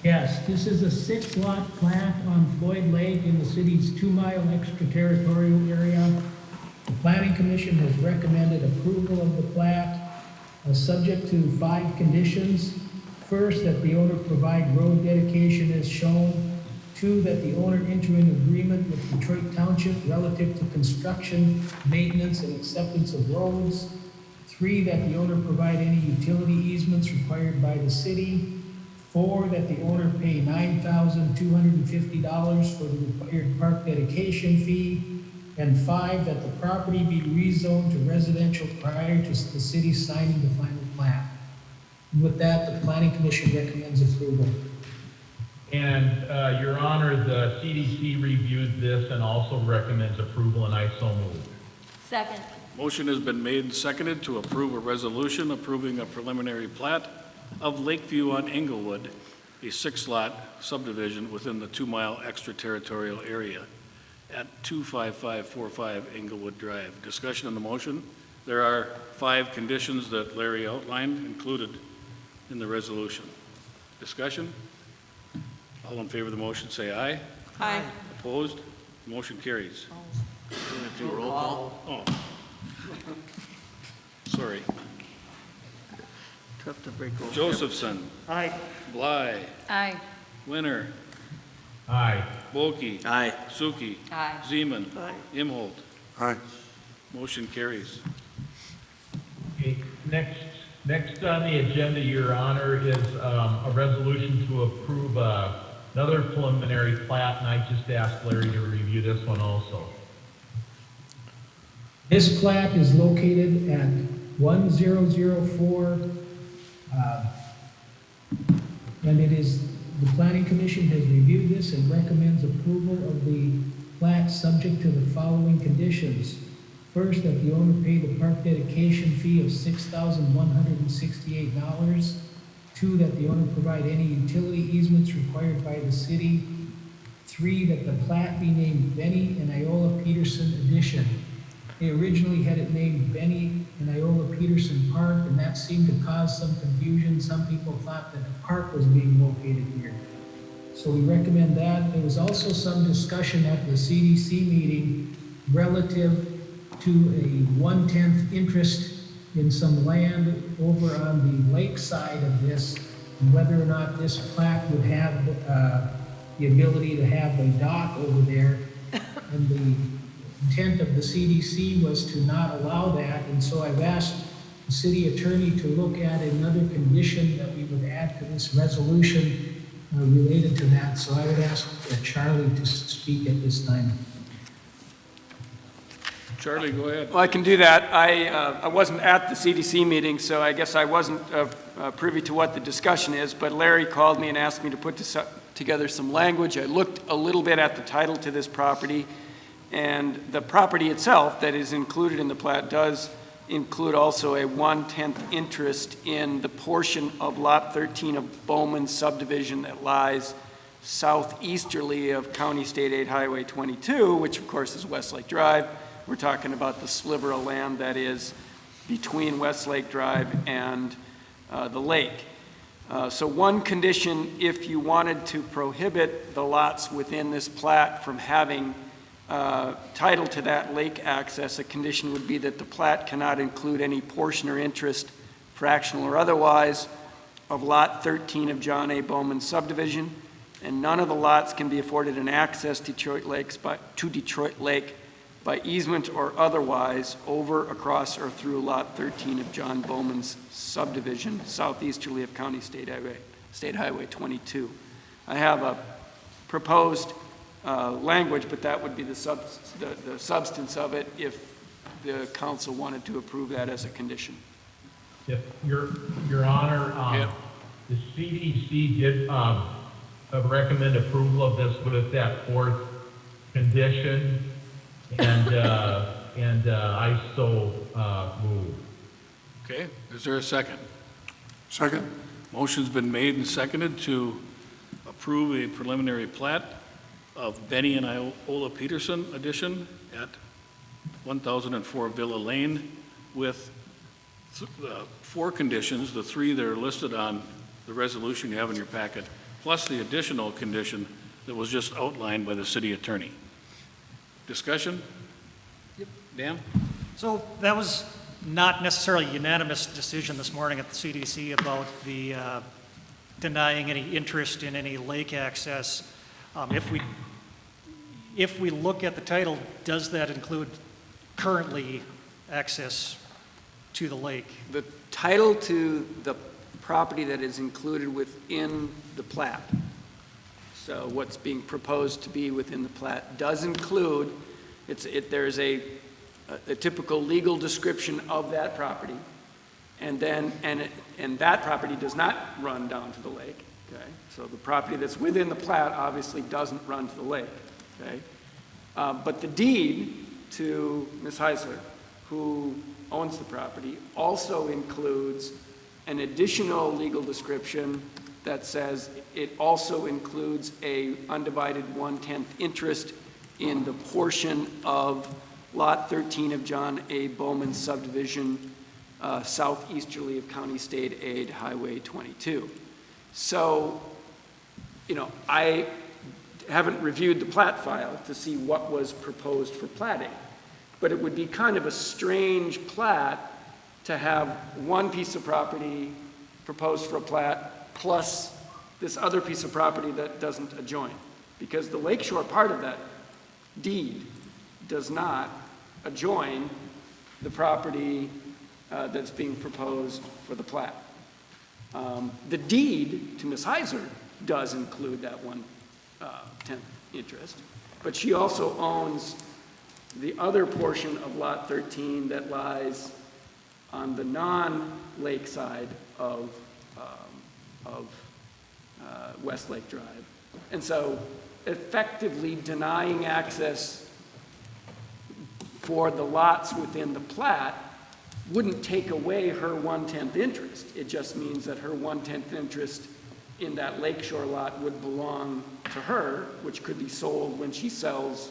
S11: Yes, this is a 6-lot plat on Floyd Lake in the city's 2-mile extraterritorial area. The Planning Commission has recommended approval of the plat, subject to 5 conditions. First, that the owner provide road dedication as shown. 2, that the owner enter an agreement with Detroit Township relative to construction, maintenance, and acceptance of roads. 3, that the owner provide any utility easements required by the city. 4, that the owner pay $9,250 for the required park dedication fee. And 5, that the property be rezoned to residential prior to the city signing the final plat. And with that, the Planning Commission recommends approval.
S5: And Your Honor, the CDC reviewed this and also recommends approval, and I so move.
S15: Second.
S1: Motion has been made and seconded to approve a resolution approving a preliminary plat of Lakeview on Englewood, a 6-lot subdivision within the 2-mile extraterritorial area at 25545 Englewood Drive. Discussion on the motion. There are 5 conditions that Larry outlined included in the resolution. Discussion? All in favor of the motion say aye.
S15: Aye.
S1: Opposed? Motion carries.
S14: Do a roll call.
S1: Oh. Sorry.
S2: Tough to break over.
S1: Josephson.
S16: Aye.
S1: Bly.
S13: Aye.
S1: Winner.
S5: Aye.
S1: Bulkey.
S14: Aye.
S1: Suki.
S13: Aye.
S1: Zeman.
S2: Aye.
S1: Imholt.
S3: Aye.
S1: Motion carries.
S5: Okay, next on the agenda, Your Honor, is a resolution to approve another preliminary plat, and I just asked Larry to review this one also.
S11: This plat is located at 1004, and it is, the Planning Commission has reviewed this and recommends approval of the plat subject to the following conditions. First, that the owner pay the park dedication fee of $6,168. 2, that the owner provide any utility easements required by the city. 3, that the plat be named Benny and Iola Peterson Edition. They originally had it named Benny and Iola Peterson Park, and that seemed to cause some confusion. Some people thought that the park was being located here. So we recommend that. There was also some discussion at the CDC meeting relative to a 1/10 interest in some land over on the lake side of this, and whether or not this plat would have the ability to have a dock over there. And the intent of the CDC was to not allow that, and so I've asked the city attorney to look at another condition that we would add to this resolution related to that. So I would ask Charlie to speak at this time.
S1: Charlie, go ahead.
S17: Well, I can do that. I wasn't at the CDC meeting, so I guess I wasn't privy to what the discussion is, but Larry called me and asked me to put together some language. I looked a little bit at the title to this property, and the property itself that is included in the plat does include also a 1/10 interest in the portion of Lot 13 of Bowman Subdivision that lies southeasterly of County State 8 Highway 22, which of course is Westlake Drive. We're talking about the sliver of land that is between Westlake Drive and the lake. So one condition, if you wanted to prohibit the lots within this plat from having title to that lake access, a condition would be that the plat cannot include any portion or interest, fractional or otherwise, of Lot 13 of John A. Bowman Subdivision, and none of the lots can be afforded an access to Detroit Lake by easement or otherwise over, across, or through Lot 13 of John Bowman's subdivision, southeasterly of County State Highway 22. I have a proposed language, but that would be the substance of it if the council wanted to approve that as a condition.
S5: If Your Honor, the CDC did recommend approval of this with that fourth condition, and I so move.
S1: Okay, is there a second?
S3: Second.
S1: Motion's been made and seconded to approve a preliminary plat of Benny and Iola Peterson addition at 1004 Villa Lane with four conditions, the three that are listed on the resolution you have in your packet, plus the additional condition that was just outlined by the city attorney. Discussion? Yep. Dan?
S16: So that was not necessarily a unanimous decision this morning at the CDC about the denying any interest in any lake access. If we look at the title, does that include currently access to the lake?
S17: The title to the property that is included within the plat, so what's being proposed to be within the plat, does include, there's a typical legal description of that property, and that property does not run down to the lake, okay? So the property that's within the plat obviously doesn't run to the lake, okay? But the deed to Ms. Heisler, who owns the property, also includes an additional legal description that says it also includes a undivided 1/10 interest in the portion of Lot 13 of John A. Bowman subdivision, southeasterly of County State Aid Highway 22. So, I haven't reviewed the plat file to see what was proposed for platting, but it would be kind of a strange plat to have one piece of property proposed for a plat plus this other piece of property that doesn't adjoin, because the lakeshore part of that deed does not adjoin the property that's being proposed for the plat. The deed to Ms. Heiser does include that 1/10 interest, but she also owns the other portion of Lot 13 that lies on the non-lake side of Westlake Drive. And so effectively denying access for the lots within the plat wouldn't take away her 1/10 interest. It just means that her 1/10 interest in that lakeshore lot would belong to her, which could be sold when she sells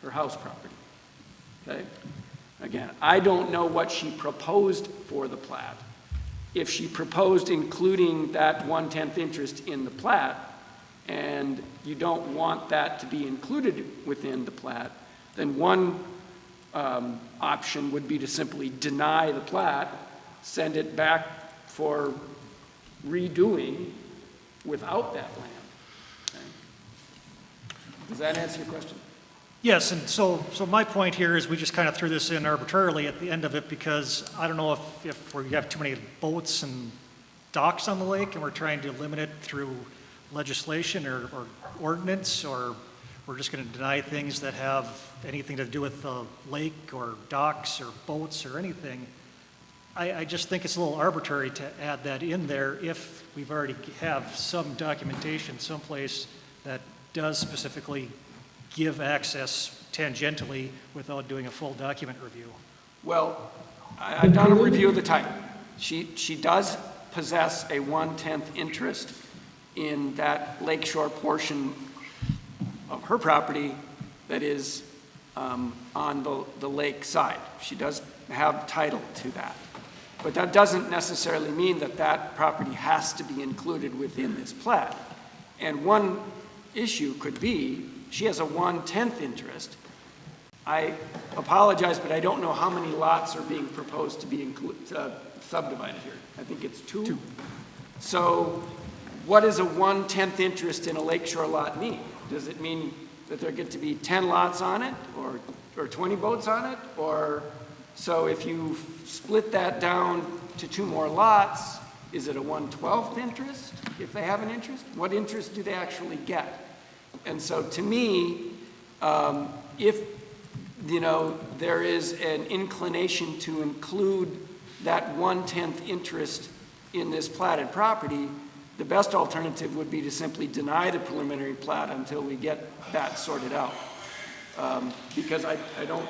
S17: her house property. Okay? Again, I don't know what she proposed for the plat. If she proposed including that 1/10 interest in the plat, and you don't want that to be included within the plat, then one option would be to simply deny the plat, send it back for redoing without that land. Okay? Does that answer your question?
S16: Yes, and so my point here is we just kind of threw this in arbitrarily at the end of it because I don't know if we have too many boats and docks on the lake and we're trying to limit it through legislation or ordinance, or we're just going to deny things that have anything to do with the lake or docks or boats or anything. I just think it's a little arbitrary to add that in there if we've already have some documentation someplace that does specifically give access tangentially without doing a full document review.
S17: Well, I've done a review of the title. She does possess a 1/10 interest in that lakeshore portion of her property that is on the lake side. She does have title to that. But that doesn't necessarily mean that that property has to be included within this plat. And one issue could be she has a 1/10 interest. I apologize, but I don't know how many lots are being proposed to be subdivided here. I think it's two. So what does a 1/10 interest in a lakeshore lot mean? Does it mean that there get to be 10 lots on it or 20 boats on it? Or so if you split that down to two more lots, is it a 1/12 interest if they have an interest? What interest do they actually get? And so to me, If, you know, there is an inclination to include that 1/10 interest in this platted property, the best alternative would be to simply deny the preliminary plat until we get that sorted out. Because I don't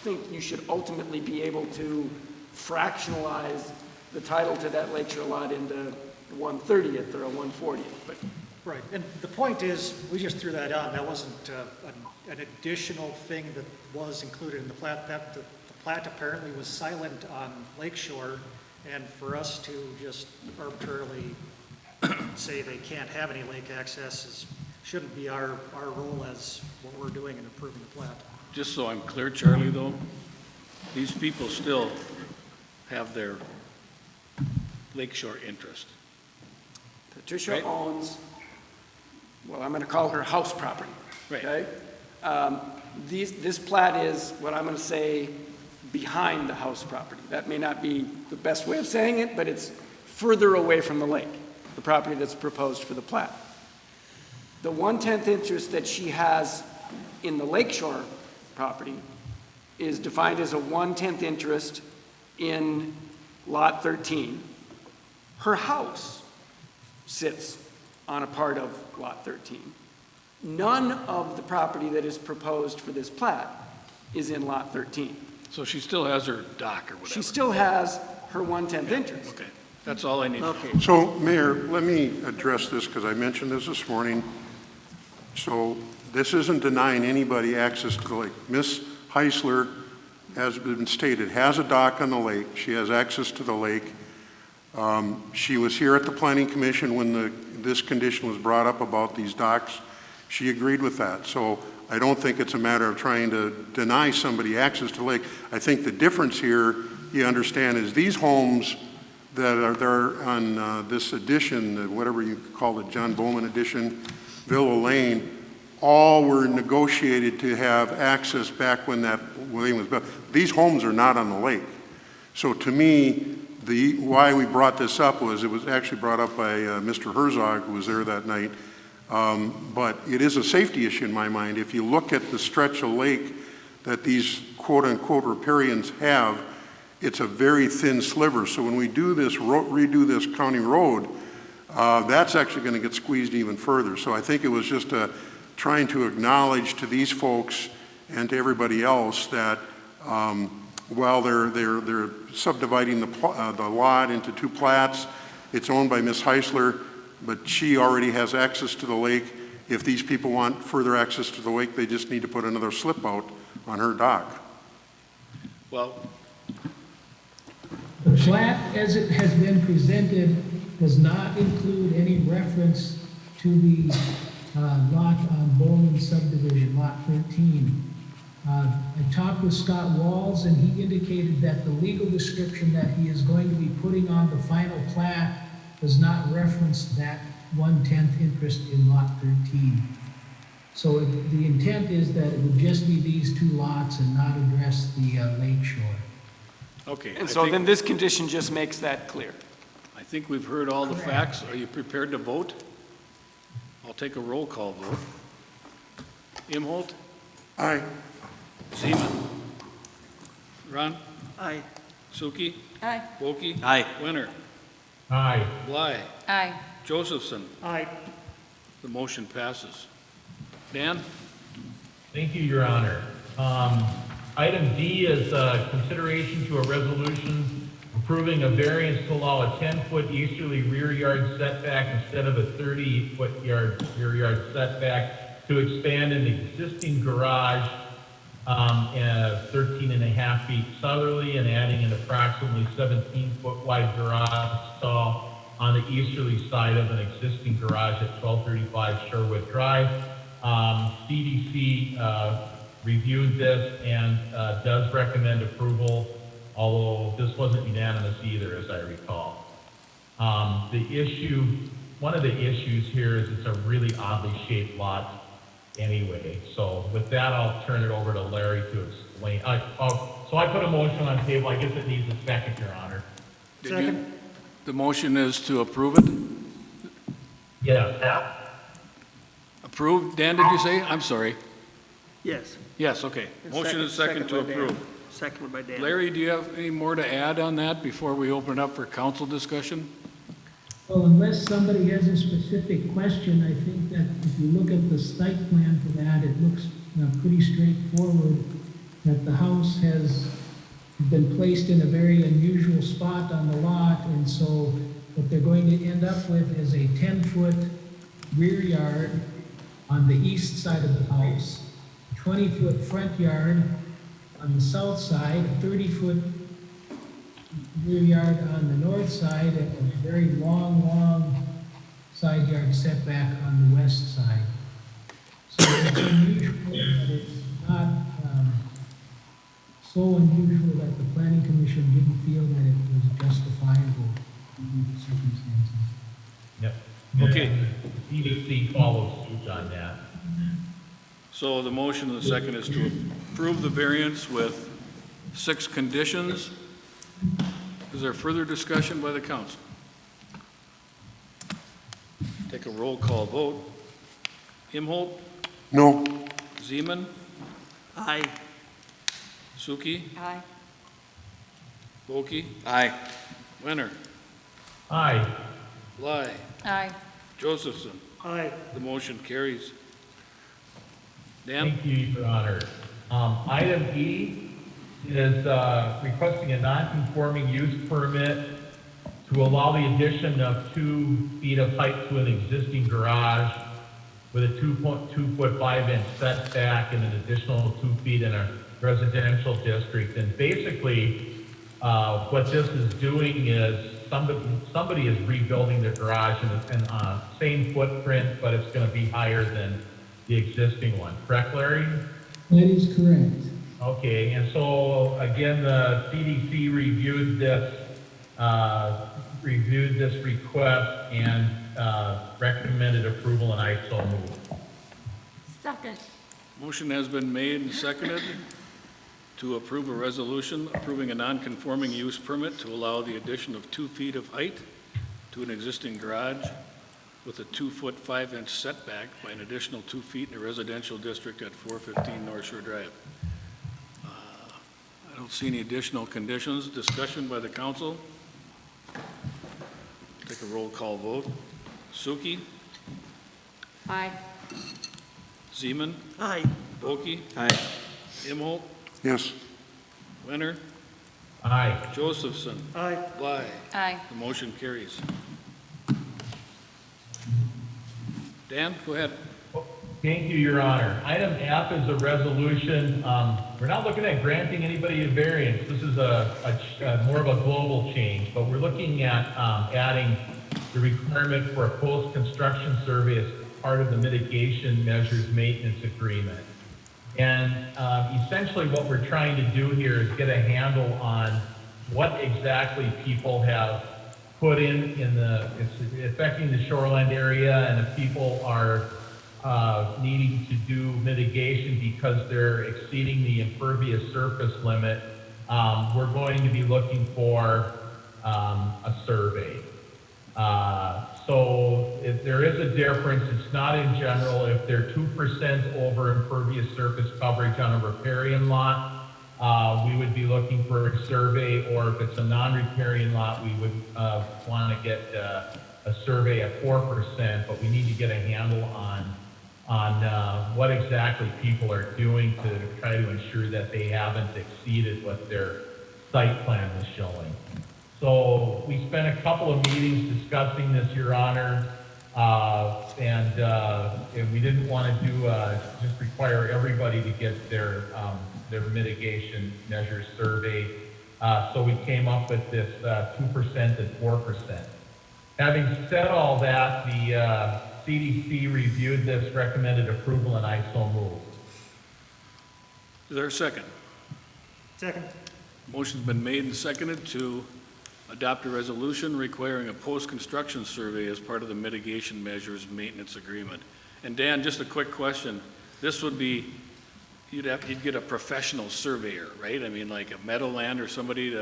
S17: think you should ultimately be able to fractionalize the title to that lakeshore lot into 1/30th or a 1/40th. But
S16: Right, and the point is, we just threw that on. That wasn't an additional thing that was included in the plat. The plat apparently was silent on Lakeshore, and for us to just arbitrarily say they can't have any lake access shouldn't be our role as what we're doing in approving the plat.
S1: Just so I'm clear, Charlie, though, these people still have their lakeshore interest.
S17: Patricia
S1: Right.
S17: owns, well, I'm going to call her house property.
S1: Right.
S17: Okay? This plat is what I'm going to say behind the house property. That may not be the best way of saying it, but it's further away from the lake, the property that's proposed for the plat. The 1/10 interest that she has in the lakeshore property is defined as a 1/10 interest in lot 13. Her house sits on a part of lot 13. None of the property that is proposed for this plat is in lot 13.
S1: So she still has her dock or whatever.
S17: She still has her 1/10 interest.
S1: Okay, that's all I need.
S2: Okay.
S3: So, Mayor, let me address this, because I mentioned this morning. So this isn't denying anybody access to the lake. Ms. Heisler, has been stated, has a dock on the lake. She has access to the lake. She was here at the Planning Commission when this condition was brought up about these docks. She agreed with that. So I don't think it's a matter of trying to deny somebody access to the lake. I think the difference here, you understand, is these homes that are there on this addition, whatever you call it, John Bowman addition, Willow Lane, all were negotiated to have access back when that lane was built. These homes are not on the lake. So to me, why we brought this up was, it was actually brought up by Mr. Herzog, who was there that night. But it is a safety issue in my mind. If you look at the stretch of lake that these quote-unquote riparians have, it's a very thin sliver. So when we do this, redo this county road, that's actually going to get squeezed even further. So I think it was just trying to acknowledge to these folks and to everybody else that while they're subdividing the lot into two plats, it's owned by Ms. Heisler, but she already has access to the lake. If these people want further access to the lake, they just need to put another slip out on her dock.
S1: Well,
S11: The plat, as it has been presented, does not include any reference to the lot on Bowman Subdivision, Lot 13. I talked with Scott Walls, and he indicated that the legal description that he is going to be putting on the final plat does not reference that 1/10 interest in Lot 13. So the intent is that it would just be these two lots and not address the lake shore.
S1: okay.
S17: And so then this condition just makes that clear.
S1: I think we've heard all the facts. Are you prepared to vote? I'll take a roll call vote. Imholt?
S3: Aye.
S1: Seaman? Ron?
S2: Aye.
S1: Suki?
S15: Aye.
S1: Wolke?
S14: Aye.
S1: Winner?
S5: Aye.
S1: Bly?
S13: Aye.
S1: Josephson?
S16: Aye.
S1: The motion passes. Dan?
S5: Thank you, Your Honor. Item D is consideration to a resolution approving a variance to allow a 10-foot easterly rear yard setback instead of a 30-foot rear yard setback to expand an existing garage 13 and a half feet southerly and adding an approximately 17-foot wide garage stall on the easterly side of an existing garage at 1235 Sherwood Drive. CDC reviewed this and does recommend approval, although this wasn't unanimous either, as I recall. One of the issues here is it's a really oddly shaped lot anyway. So with that, I'll turn it over to Larry to explain. So I put a motion on the table. I guess it needs a second, Your Honor.
S16: Second.
S1: The motion is to approve it?
S5: Yeah.
S1: Approved, Dan, did you say? I'm sorry.
S2: Yes.
S1: Yes, okay.
S2: And
S1: Motion is second to
S2: by Dan.
S1: approve.
S2: Seconded by Dan.
S1: Larry, do you have any more to add on that before we open it up for council discussion?
S11: Well, unless somebody has a specific question, I think that if you look at the site plan for that, it looks pretty straightforward, that the house has been placed in a very unusual spot on the lot, and so what they're going to end up with is a 10-foot rear yard on the east side of the house, 20-foot front yard on the south side, a 30-foot rear yard on the north side, and a very long side yard setback on the west side. So it's unusual, but it's not so unusual that the planning commission didn't feel that it was justifiable in the circumstances.
S5: Yep.
S1: Okay.
S5: CDC follows suit on that.
S1: So the motion and the second is to approve the variance with 6 conditions. Is there further discussion by the council? Take a roll call vote. Imholt?
S3: No.
S1: Zeman?
S2: Aye.
S1: Suki?
S15: Aye.
S1: Bulkey?
S14: Aye.
S1: Wenner?
S5: Aye.
S1: Bly?
S4: Aye.
S1: Josephson?
S16: Aye.
S1: The motion carries. Dan?
S5: Thank you, Your Honor. Item E is requesting a non-conforming use permit to allow the addition of 2 feet of height to an existing garage with a 2.4 5-inch setback and an additional 2 feet in a residential district. And basically, what this is doing is somebody is rebuilding their garage in same footprint, but it's going to be higher than the existing one. Correct, Larry?
S11: That is correct.
S5: Okay, and so again, the CDC reviewed this request and recommended approval, and I so move.
S15: Second.
S1: Motion has been made and seconded to approve a resolution approving a non-conforming use permit to allow the addition of 2 feet of height to an existing garage with a 2-foot 5-inch setback by an additional 2 feet in a residential district at 415 North Shore Drive. I don't see any additional conditions. Discussion by the council. Take a roll call vote. Suki?
S15: Aye.
S1: Zeman?
S2: Aye.
S1: Bulkey?
S14: Aye.
S1: Imholt?
S3: Yes.
S1: Wenner?
S5: Aye.
S1: Josephson?
S16: Aye.
S1: Bly?
S4: Aye.
S1: The motion carries. Dan, go ahead.
S5: Thank you, Your Honor. Item F is a resolution. We're not looking at granting anybody a variance. This is more of a global change, but we're looking at adding the requirement for a post-construction survey as part of the mitigation measures maintenance agreement. And essentially what we're trying to do here is get a handle on what exactly people have put in it's affecting the shoreline area, and if people are needing to do mitigation because they're exceeding the impervious surface limit, we're going to be looking for a survey. So if there is a difference, it's not in general. If they're 2% over impervious surface coverage on a riparian lot, we would be looking for a survey, or if it's a non-riparian lot, we would want to get a survey at 4%, but we need to get a handle on what exactly people are doing to try to ensure that they haven't exceeded what their site plan was showing. So we spent a couple of meetings discussing this, Your Honor, and we didn't want to do just require everybody to get their mitigation measures surveyed. So we came up with this 2% and 4%. Having said all that, the CDC reviewed this, recommended approval, and I so move.
S1: Is there a second?
S16: Second.
S1: Motion's been made and seconded to adopt a resolution requiring a post-construction survey as part of the mitigation measures maintenance agreement. And Dan, just a quick question. This would be, you'd get a professional surveyor, right? I mean, like a Meadowland or somebody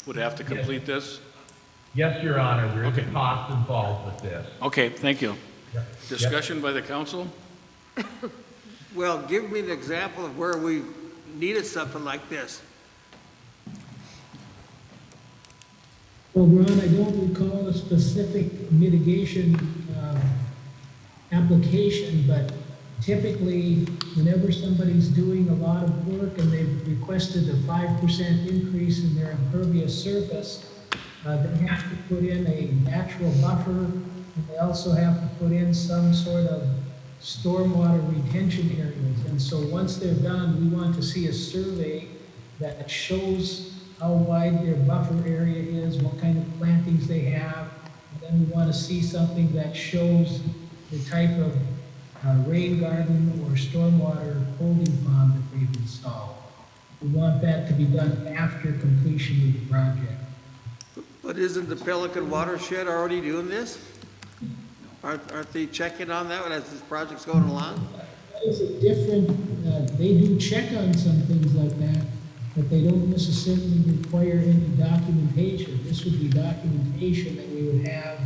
S1: would have to complete this?
S5: Yes, Your Honor, there is
S1: Okay.
S5: a cost involved with this.
S1: Okay, thank you.
S5: Yep.
S1: Discussion by the council?
S2: Well, give me an example of where we needed something like this.
S11: Well, Ron, I don't recall a specific mitigation application, but typically, whenever somebody's doing a lot of work and they've requested a 5% increase in their impervious surface, they have to put in a natural buffer, and they also have to put in some sort of stormwater retention areas. And so once they're done, we want to see a survey that shows how wide their buffer area is, what kind of plantings they have. And then we want to see something that shows the type of rain garden or stormwater holding pond that they've installed. We want that to be done after completion of the project.
S2: But isn't the Pelican watershed already doing this? Aren't they checking on that as this project's going along?
S11: That is a different, they do check on some things like that, but they don't necessarily require any documentation. This would be documentation that we would have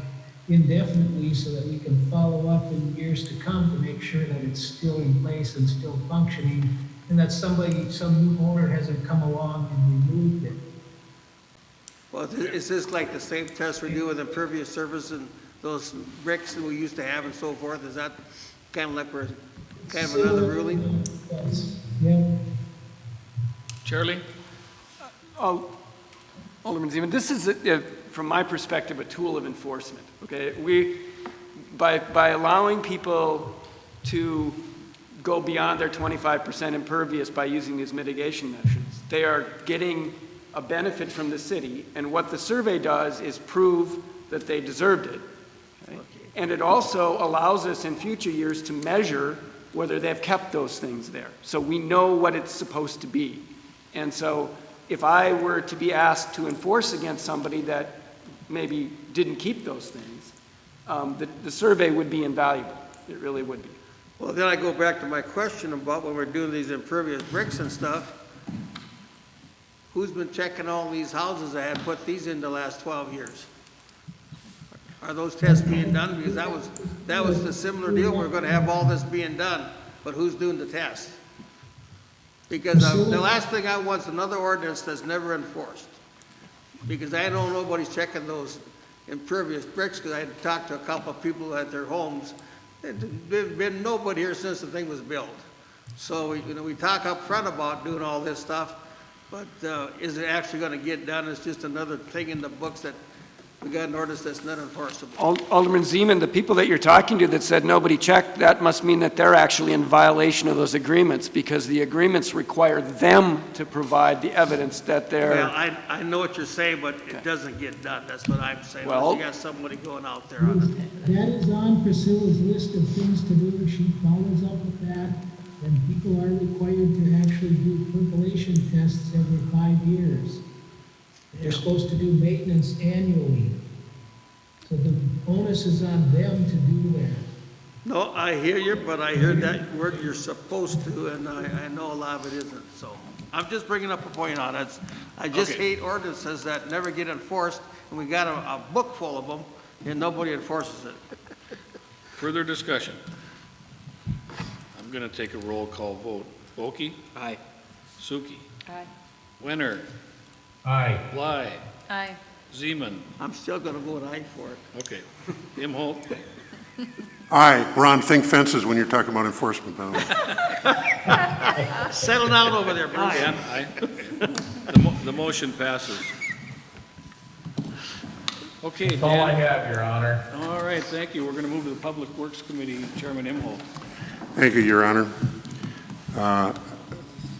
S11: indefinitely so that we can follow up in years to come to make sure that it's still in place and still functioning, and that some new owner hasn't come along and removed it.
S2: Well, is this like the same test we do with impervious surface and those bricks that we used to have and so forth? Is that kind of like we're kind of another ruling?
S11: Yes. Yeah.
S1: Charlie?
S17: Alderman Zeman, this is, from my perspective, a tool of enforcement, okay? By allowing people to go beyond their 25% impervious by using these mitigation measures, they are getting a benefit from the city, and what the survey does is prove that they deserved it. Okay? And it also allows us in future years to measure whether they've kept those things there. So we know what it's supposed to be. And so if I were to be asked to enforce against somebody that maybe didn't keep those things, the survey would be invaluable. It really would be.
S2: Well, then I go back to my question about when we're doing these impervious bricks and stuff. Who's been checking all these houses that had put these in the last 12 years? Are those tests being done? Because that was the similar deal. We're going to have all this being done, but who's doing the test? Because the last thing I want is another ordinance that's never enforced. Because I know nobody's checking those impervious bricks, because I had talked to a couple of people at their homes. There's been nobody here since the thing was built. So we talk up front about doing all this stuff, but is it actually going to get done? It's just another thing in the books that we got an ordinance that's not enforceable.
S17: Alderman Zeman, the people that you're talking to that said nobody checked, that must mean that they're actually in violation of those agreements, because the agreements require them to provide the evidence that they're...
S2: Well, I know what you're saying, but it doesn't get done. That's what I'm saying.
S17: Well,
S2: you got somebody going out there on it.
S11: That is on Priscilla's list of things to do. She follows up with that, and people are required to actually do percolation tests every 5 years. They're supposed to do maintenance annually. So the onus is on them to do that.
S2: No, I hear you, but I heard that word "you're supposed to," and I know a lot of it isn't. So I'm just bringing up a point on it. I just hate ordinances that never get enforced, and we got a book full of them, and nobody enforces it.
S1: Further discussion? I'm going to take a roll call vote. Volke?
S14: Aye.
S1: Suki?
S15: Aye.
S1: Winner?
S12: Aye.
S1: Bly?
S13: Aye.
S1: Zeman?
S2: I'm still going to vote aye for it.
S1: Okay. Imholt?
S3: Aye, Ron, think fences when you're talking about enforcement, by the way.
S2: Settle down over there, Bruce.
S1: Dan? Aye. Okay. The motion passes. Okay, Dan.
S5: That's all I have, Your Honor.
S1: All right, thank you. We're going to move to the Public Works Committee. Chairman Imholt.
S3: Thank you, Your Honor.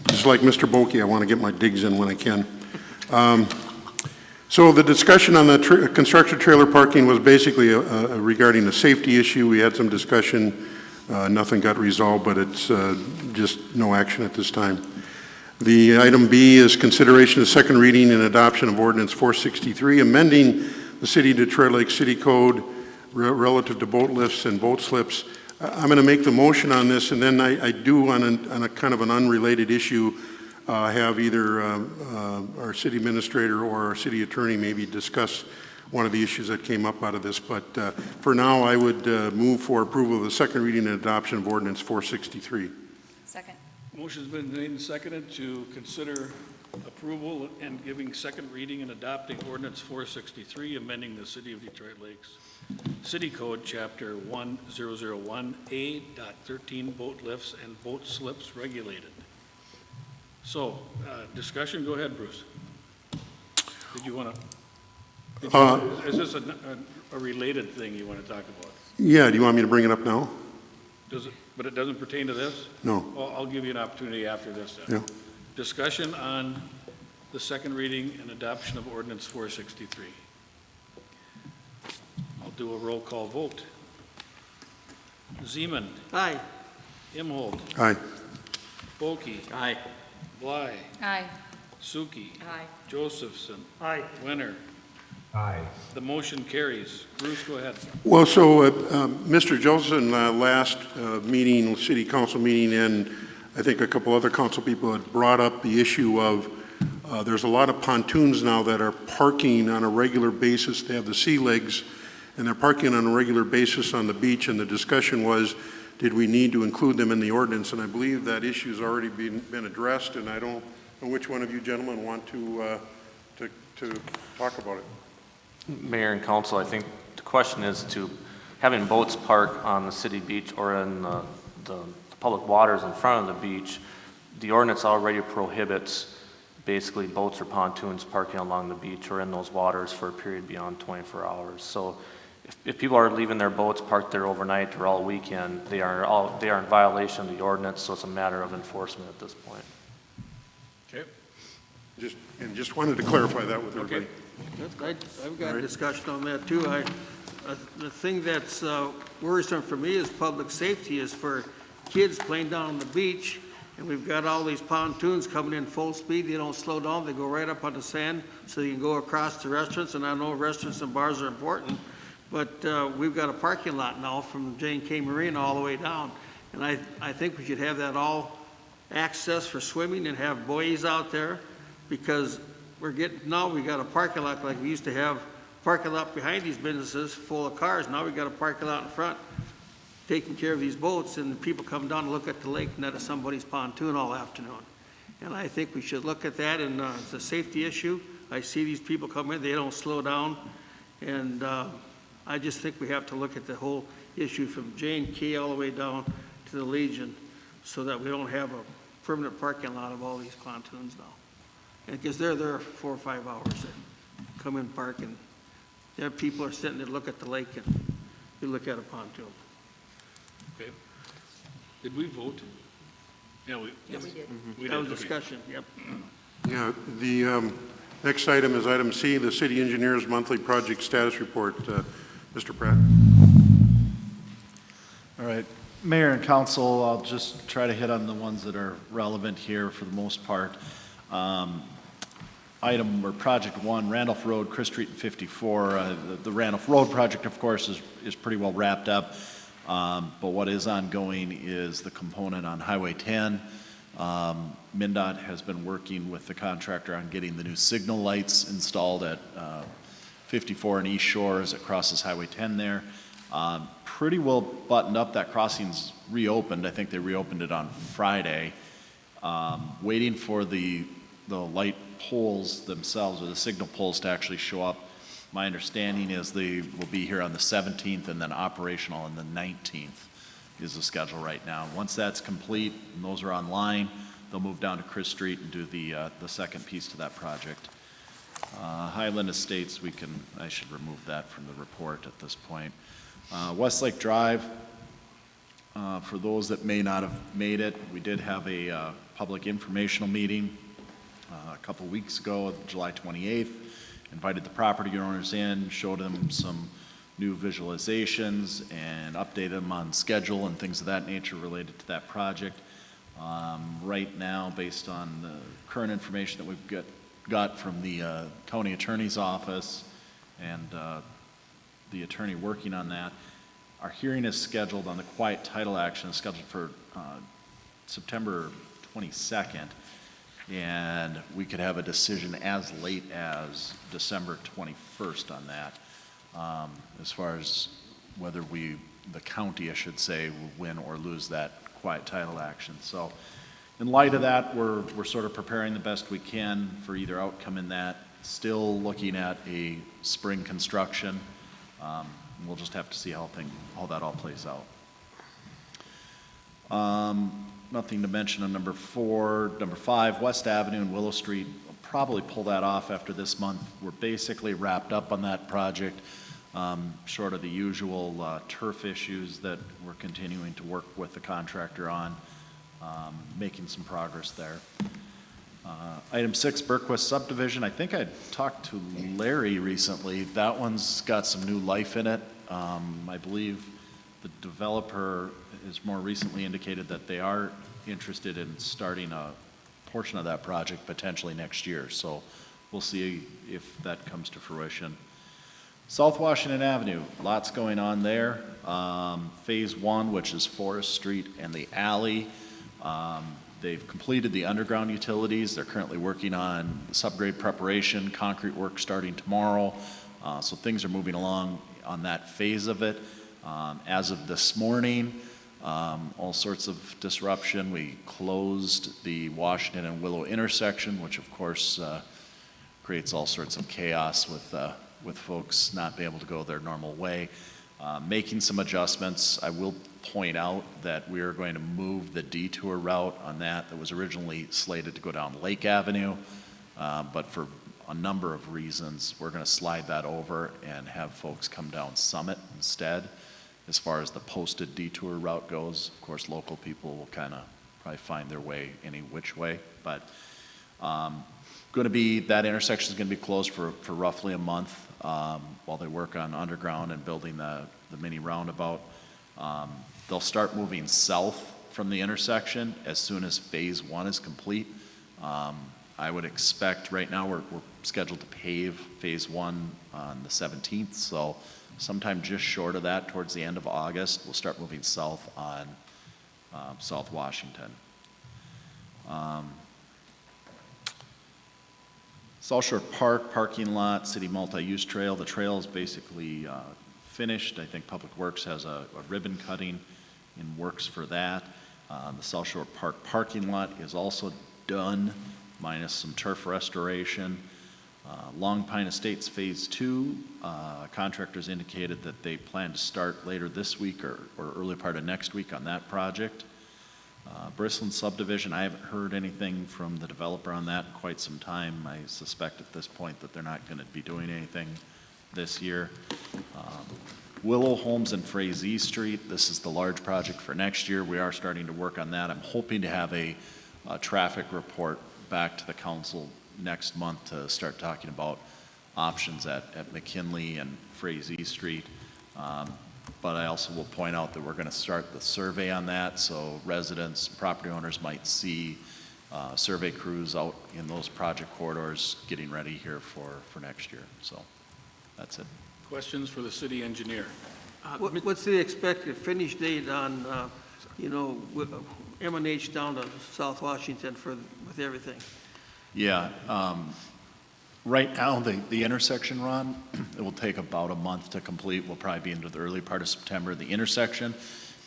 S3: Just like Mr. Bulkey, I want to get my digs in when I can. So the discussion on the construction trailer parking was basically regarding a safety issue. We had some discussion. Nothing got resolved, but it's just no action at this time. The item B is consideration of second reading and adoption of Ordinance 463, amending the City of Detroit Lake City Code relative to boat lifts and boat slips. I'm going to make the motion on this, and then I do on a kind of an unrelated issue have either our city administrator or our city attorney maybe discuss one of the issues that came up out of this. But for now, I would move for approval of the second reading and adoption of Ordinance 463.
S1: Motion's been made and seconded to consider approval and giving second reading and adopting Ordinance 463, amending the City of Detroit Lakes City Code, Chapter 1001A.13, boat lifts and boat slips regulated. So, discussion, go ahead, Bruce. Did you want to, is this a related thing you want to talk about?
S3: Yeah, do you want me to bring it up now?
S1: Does it, but it doesn't pertain to this?
S3: No.
S1: Well, I'll give you an opportunity after this then.
S3: Yeah.
S1: Discussion on the second reading and adoption of Ordinance 463. I'll do a roll call vote. Zeman.
S2: Aye.
S1: Imholt.
S3: Aye.
S1: Bulkey.
S14: Aye.
S1: Bly.
S4: Aye.
S1: Suki.
S15: Aye.
S1: Josephson.
S16: Aye.
S1: Winner.
S5: Aye.
S1: The motion carries. Bruce, go ahead.
S3: Well, so Mr. Josephson, last meeting, city council meeting, and I think a couple other council people had brought up the issue of there's a lot of pontoons now that are parking on a regular basis. They have the sea legs, and they're parking on a regular basis on the beach, and the discussion was, did we need to include them in the ordinance? And I believe that issue's already been addressed, and I don't know which one of you gentlemen want to talk about it.
S7: Mayor and council, I think the question is to having boats park on the city beach or in the public waters in front of the beach. The ordinance already prohibits basically boats or pontoons parking along the beach or in those waters for a period beyond 24 hours. So if people are leaving their boats parked there overnight or all weekend, they are in violation of the ordinance, so it's a matter of enforcement at this point.
S1: Okay.
S3: Just wanted to clarify that with everybody.
S1: Okay.
S2: I've got a discussion on that too. The thing that's worrisome for me is public safety is for kids playing down on the beach, and we've got all these pontoons coming in full speed. They don't slow down. They go right up on the sand so you can go across to restaurants, and I know restaurants and bars are important, but we've got a parking lot now from Jane K. Marina all the way down, and I think we should have that all access for swimming and have buoys out there, because we got a parking lot like we used to have, parking lot behind these businesses full of cars. Now we got a parking lot in front taking care of these boats, and people come down and look at the lake, not at somebody's pontoon all afternoon. And I think we should look at that, and it's a safety issue. I see these people come in, they don't slow down, and I just think we have to look at the whole issue from Jane Key all the way down to the Legion, so that we don't have a permanent parking lot of all these pontoons now. Because they're there 4 or 5 hours. They come in, park, and there people are sitting there, look at the lake, and you look at a pontoon.
S1: Okay. Did we vote? Yeah, we did.
S2: We did. That was discussion, yep.
S3: Yeah, the next item is item C, the city engineer's monthly project status report. Mr. Pratt.
S18: All right. Mayor and council, I'll just try to hit on the ones that are relevant here for the most part. Item or project 1, Randolph Road, Chris Street and 54. The Randolph Road project, of course, is pretty well wrapped up. But what is ongoing is the component on Highway 10. MnDOT has been working with the contractor on getting the new signal lights installed at 54 and East Shore as it crosses Highway 10 there. Pretty well buttoned up. That crossing's reopened. I think they reopened it on Friday. Waiting for the light poles themselves, or the signal poles, to actually show up. My understanding is they will be here on the 17th and then operational on the 19th is the schedule right now. Once that's complete and those are online, they'll move down to Chris Street and do the second piece to that project. Highland Estates, I should remove that from the report at this point. Westlake Drive, for those that may not have made it, we did have a public informational meeting a couple weeks ago, July 28th. Invited the property owners in, showed them some new visualizations, and updated them on schedule and things of that nature related to that project. Right now, based on the current information that we've got from the county attorney's office and the attorney working on that, our hearing is scheduled on the quiet title action, is scheduled for September 22nd. And we could have a decision as late as December 21st on that, as far as whether the county, I should say, will win or lose that quiet title action. So in light of that, we're sort of preparing the best we can for either outcome in that. Still looking at a spring construction. We'll just have to see how that all plays out. Nothing to mention on number 4. Number 5, West Avenue and Willow Street. We'll probably pull that off after this month. We're basically wrapped up on that project, short of the usual turf issues that we're continuing to work with the contractor on, making some progress there. Item 6, Burques Subdivision. I think I talked to Larry recently. That one's got some new life in it. I believe the developer has more recently indicated that they are interested in starting a portion of that project potentially next year. So we'll see if that comes to fruition. South Washington Avenue, lots going on there. Phase 1, which is Forest Street and the alley. They've completed the underground utilities. They're currently working on subgrade preparation, concrete work starting tomorrow. So things are moving along on that phase of it. As of this morning, all sorts of disruption. We closed the Washington and Willow intersection, which of course creates all sorts of chaos with folks not being able to go their normal way. Making some adjustments. I will point out that we are going to move the detour route on that was originally slated to go down Lake Avenue, but for a number of reasons, we're going to slide that over and have folks come down Summit instead. As far as the posted detour route goes, of course, local people will kind of probably find their way any which way, but that intersection is going to be closed for roughly a month while they work on underground and building the mini roundabout. They'll start moving south from the intersection as soon as phase 1 is complete. I would expect, right now we're scheduled to pave phase 1 on the 17th, so sometime just short of that, towards the end of August, we'll start moving south on South Washington. South Shore Park parking lot, city multi-use trail. The trail is basically finished. I think Public Works has a ribbon cutting in works for that. The South Shore Park parking lot is also done, minus some turf restoration. Long Pine Estates Phase 2, contractors indicated that they plan to start later this week or early part of next week on that project. Burques Subdivision, I haven't heard anything from the developer on that in quite some time. I suspect at this point that they're not going to be doing anything this year. Willow Homes and Frazee Street, this is the large project for next year. We are starting to work on that. I'm hoping to have a traffic report back to the council next month to start talking about options at McKinley and Frazee Street. But I also will point out that we're going to start the survey on that, so residents, property owners might see survey crews out in those project corridors getting ready here for next year. So that's it.
S1: Questions for the city engineer?
S2: What's the expected finish date on, M&H down to South Washington with everything?
S18: Yeah, right now, the intersection, Ron, it will take about a month to complete. We'll probably be into the early part of September. The intersection,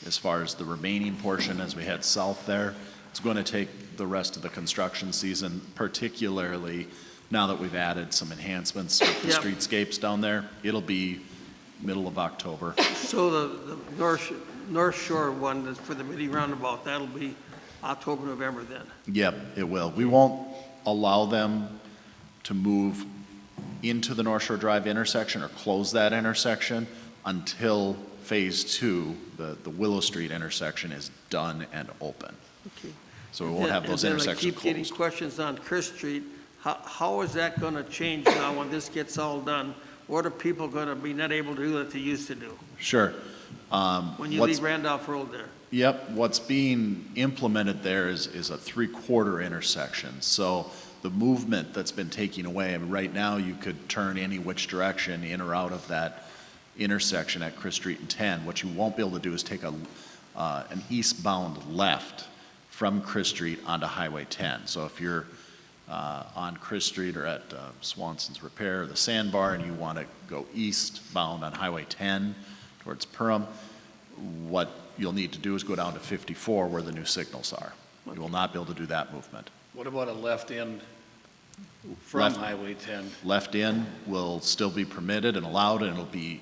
S18: as far as the remaining portion as we head south there, it's going to take the rest of the construction season, particularly now that we've added some enhancements with the streetscapes down there. It'll be middle of October.
S2: So the North Shore one that's for the mini roundabout, that'll be October, November then?
S18: Yep, it will. We won't allow them to move into the North Shore Drive intersection or close that intersection until phase 2, the Willow Street intersection, is done and open.
S2: Okay.
S18: So we won't have those intersections
S2: I keep
S18: closed.
S2: getting questions on Chris Street. How is that going to change now when this gets all done? What are people going to be not able to do that they used to do?
S18: Sure.
S2: When you leave Randolph Road there?
S18: Yep, what's being implemented there is a 3/4 intersection. So the movement that's been taken away, I mean, right now you could turn any which direction in or out of that intersection at Chris Street and 10. What you won't be able to do is take an eastbound left from Chris Street onto Highway 10. So if you're on Chris Street or at Swanson's Repair or the Sandbar and you want to go eastbound on Highway 10 towards Perham, what you'll need to do is go down to 54 where the new signals are. You will not be able to do that movement.
S1: What about a left end from
S18: Left-
S1: Highway 10?
S18: Left in will still be permitted and allowed, and it'll be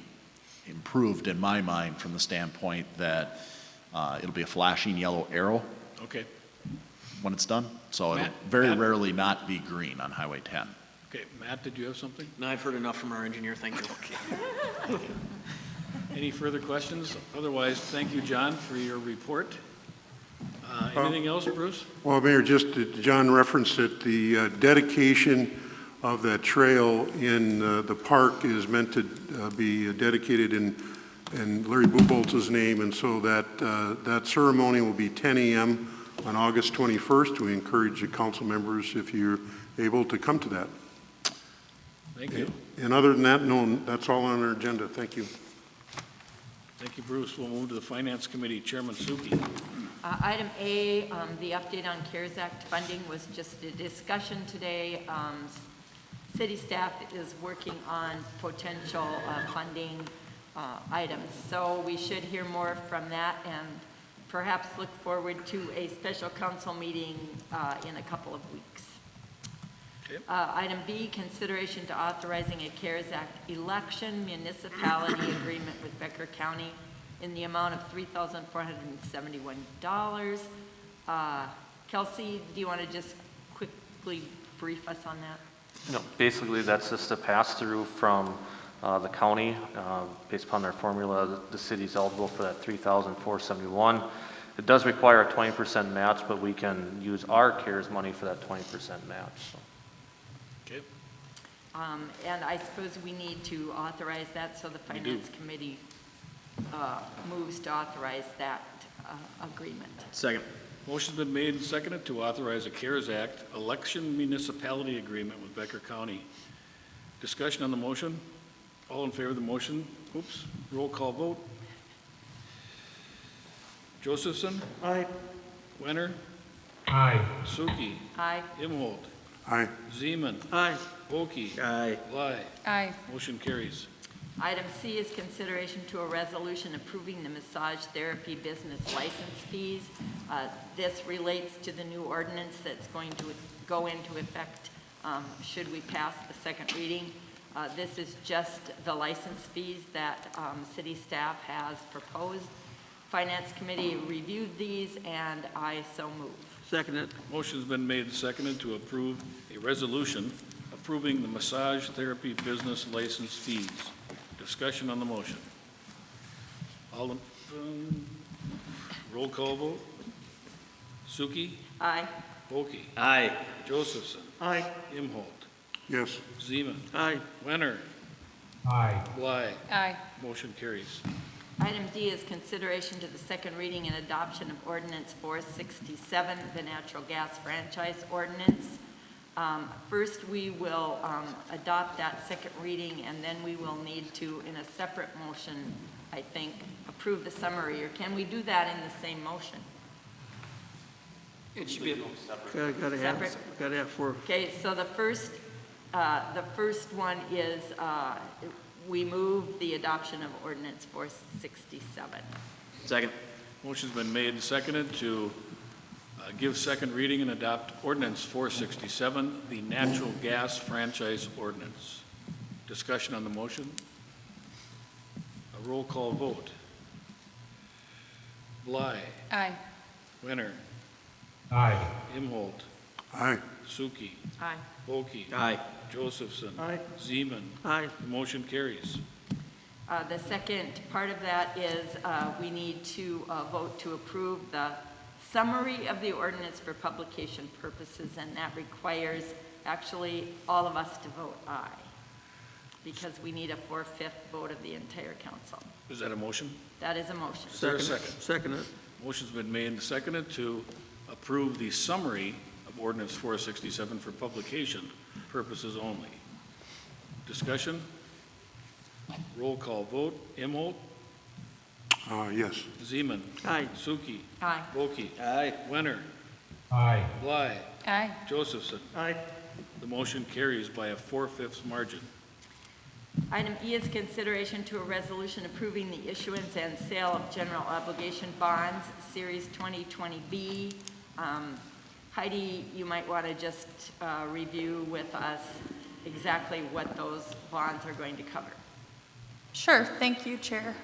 S18: improved in my mind from the standpoint that it'll be a flashing yellow arrow
S1: Okay,
S18: when it's done. So it'll
S1: Matt-
S18: very
S1: Matt?
S18: rarely not be green on Highway 10.
S1: okay. Matt, did you have something?
S14: No, I've heard enough from our engineer, thank you.
S1: Any further questions? Otherwise, thank you, John, for your report. Anything else, Bruce?
S3: Well, Mayor, just, John referenced it, the dedication of that trail in the park is meant to be dedicated in Larry Buboltz's name, and so that ceremony will be 10 a.m. on August 21st. We encourage the council members, if you're able, to come to that.
S1: Thank you.
S3: And other than that, no, that's all on our agenda. Thank you.
S1: Thank you, Bruce. We'll move to the Finance Committee. Chairman Suki.
S15: Item A, the update on CARES Act funding was just a discussion today. City staff is working on potential funding items. So we should hear more from that and perhaps look forward to a special council meeting in a couple of weeks.
S1: Okay.
S15: Item B, consideration to authorizing a CARES Act election municipality agreement with Becker County in the amount of $3,471. Kelsey, do you want to just quickly brief us on that?
S7: No, basically, that's just a pass-through from the county. Based upon their formula, the city's eligible for that $3,471. It does require a 20% match, but we can use our CARES money for that 20% match. So.
S1: Okay.
S15: And I suppose we need to authorize that, so the Finance Committee moves to authorize that agreement.
S14: Second.
S1: Motion's been made and seconded to authorize a CARES Act election municipality agreement with Becker County. Discussion on the motion? All in favor of the motion? Oops. Roll call vote. Josephson?
S16: Aye.
S1: Wenner?
S11: Aye.
S1: Suki?
S15: Aye.
S1: Imholt?
S3: Aye.
S1: Zeman?
S2: Aye.
S1: Bulkey?
S14: Aye.
S1: Bly?
S4: Aye.
S1: Motion carries.
S15: Item C is consideration to a resolution approving the massage therapy business license fees. This relates to the new ordinance that's going to go into effect should we pass the second reading. This is just the license fees that city staff has proposed. Finance Committee reviewed these, and I so move.
S2: Second it.
S1: Motion's been made and seconded to approve a resolution approving the massage therapy business license fees. Discussion on the motion. All in, roll call vote. Suki?
S15: Aye.
S1: Bulkey?
S14: Aye.
S1: Josephson?
S16: Aye.
S1: Imholt?
S3: Yes.
S1: Zeman?
S2: Aye.
S1: Wenner?
S11: Aye.
S1: Bly?
S4: Aye.
S1: Motion carries.
S15: Item D is consideration to the second reading and adoption of Ordinance 467, the natural gas franchise ordinance. First, we will adopt that second reading, and then we will need to, in a separate motion, I think, approve the summary. Or can we do that in the same motion?
S17: It should be,
S2: Gotta have four.
S15: Okay, so the first one is we move the adoption of Ordinance 467.
S14: Second.
S1: Motion's been made and seconded to give second reading and adopt Ordinance 467, the natural gas franchise ordinance. Discussion on the motion. A roll call vote. Bly?
S4: Aye.
S1: Wenner?
S11: Aye.
S1: Imholt?
S3: Aye.
S1: Suki?
S15: Aye.
S1: Bulkey?
S14: Aye.
S1: Josephson?
S16: Aye.
S1: Zeman?
S2: Aye.
S1: The motion carries.
S15: The second part of that is we need to vote to approve the summary of the ordinance for publication purposes, and that requires actually all of us to vote aye, because we need a 4/5 vote of the entire council.
S1: Is that a motion?
S15: That is a motion.
S1: Is there a second?
S2: Second it.
S1: Motion's been made and seconded to approve the summary of Ordinance 467 for publication purposes only. Discussion? Roll call vote. Imholt?
S3: Yes.
S1: Zeman?
S2: Aye.
S1: Suki?
S15: Aye.
S1: Bulkey?
S14: Aye.
S1: Wenner?
S11: Aye.
S1: Bly?
S4: Aye.
S1: Josephson?
S16: Aye.
S1: The motion carries by a 4/5 margin.
S15: Item E is consideration to a resolution approving the issuance and sale of general obligation bonds, Series 2020B. Heidi, you might want to just review with us exactly what those bonds are going to cover.
S19: Sure, thank you, Chair.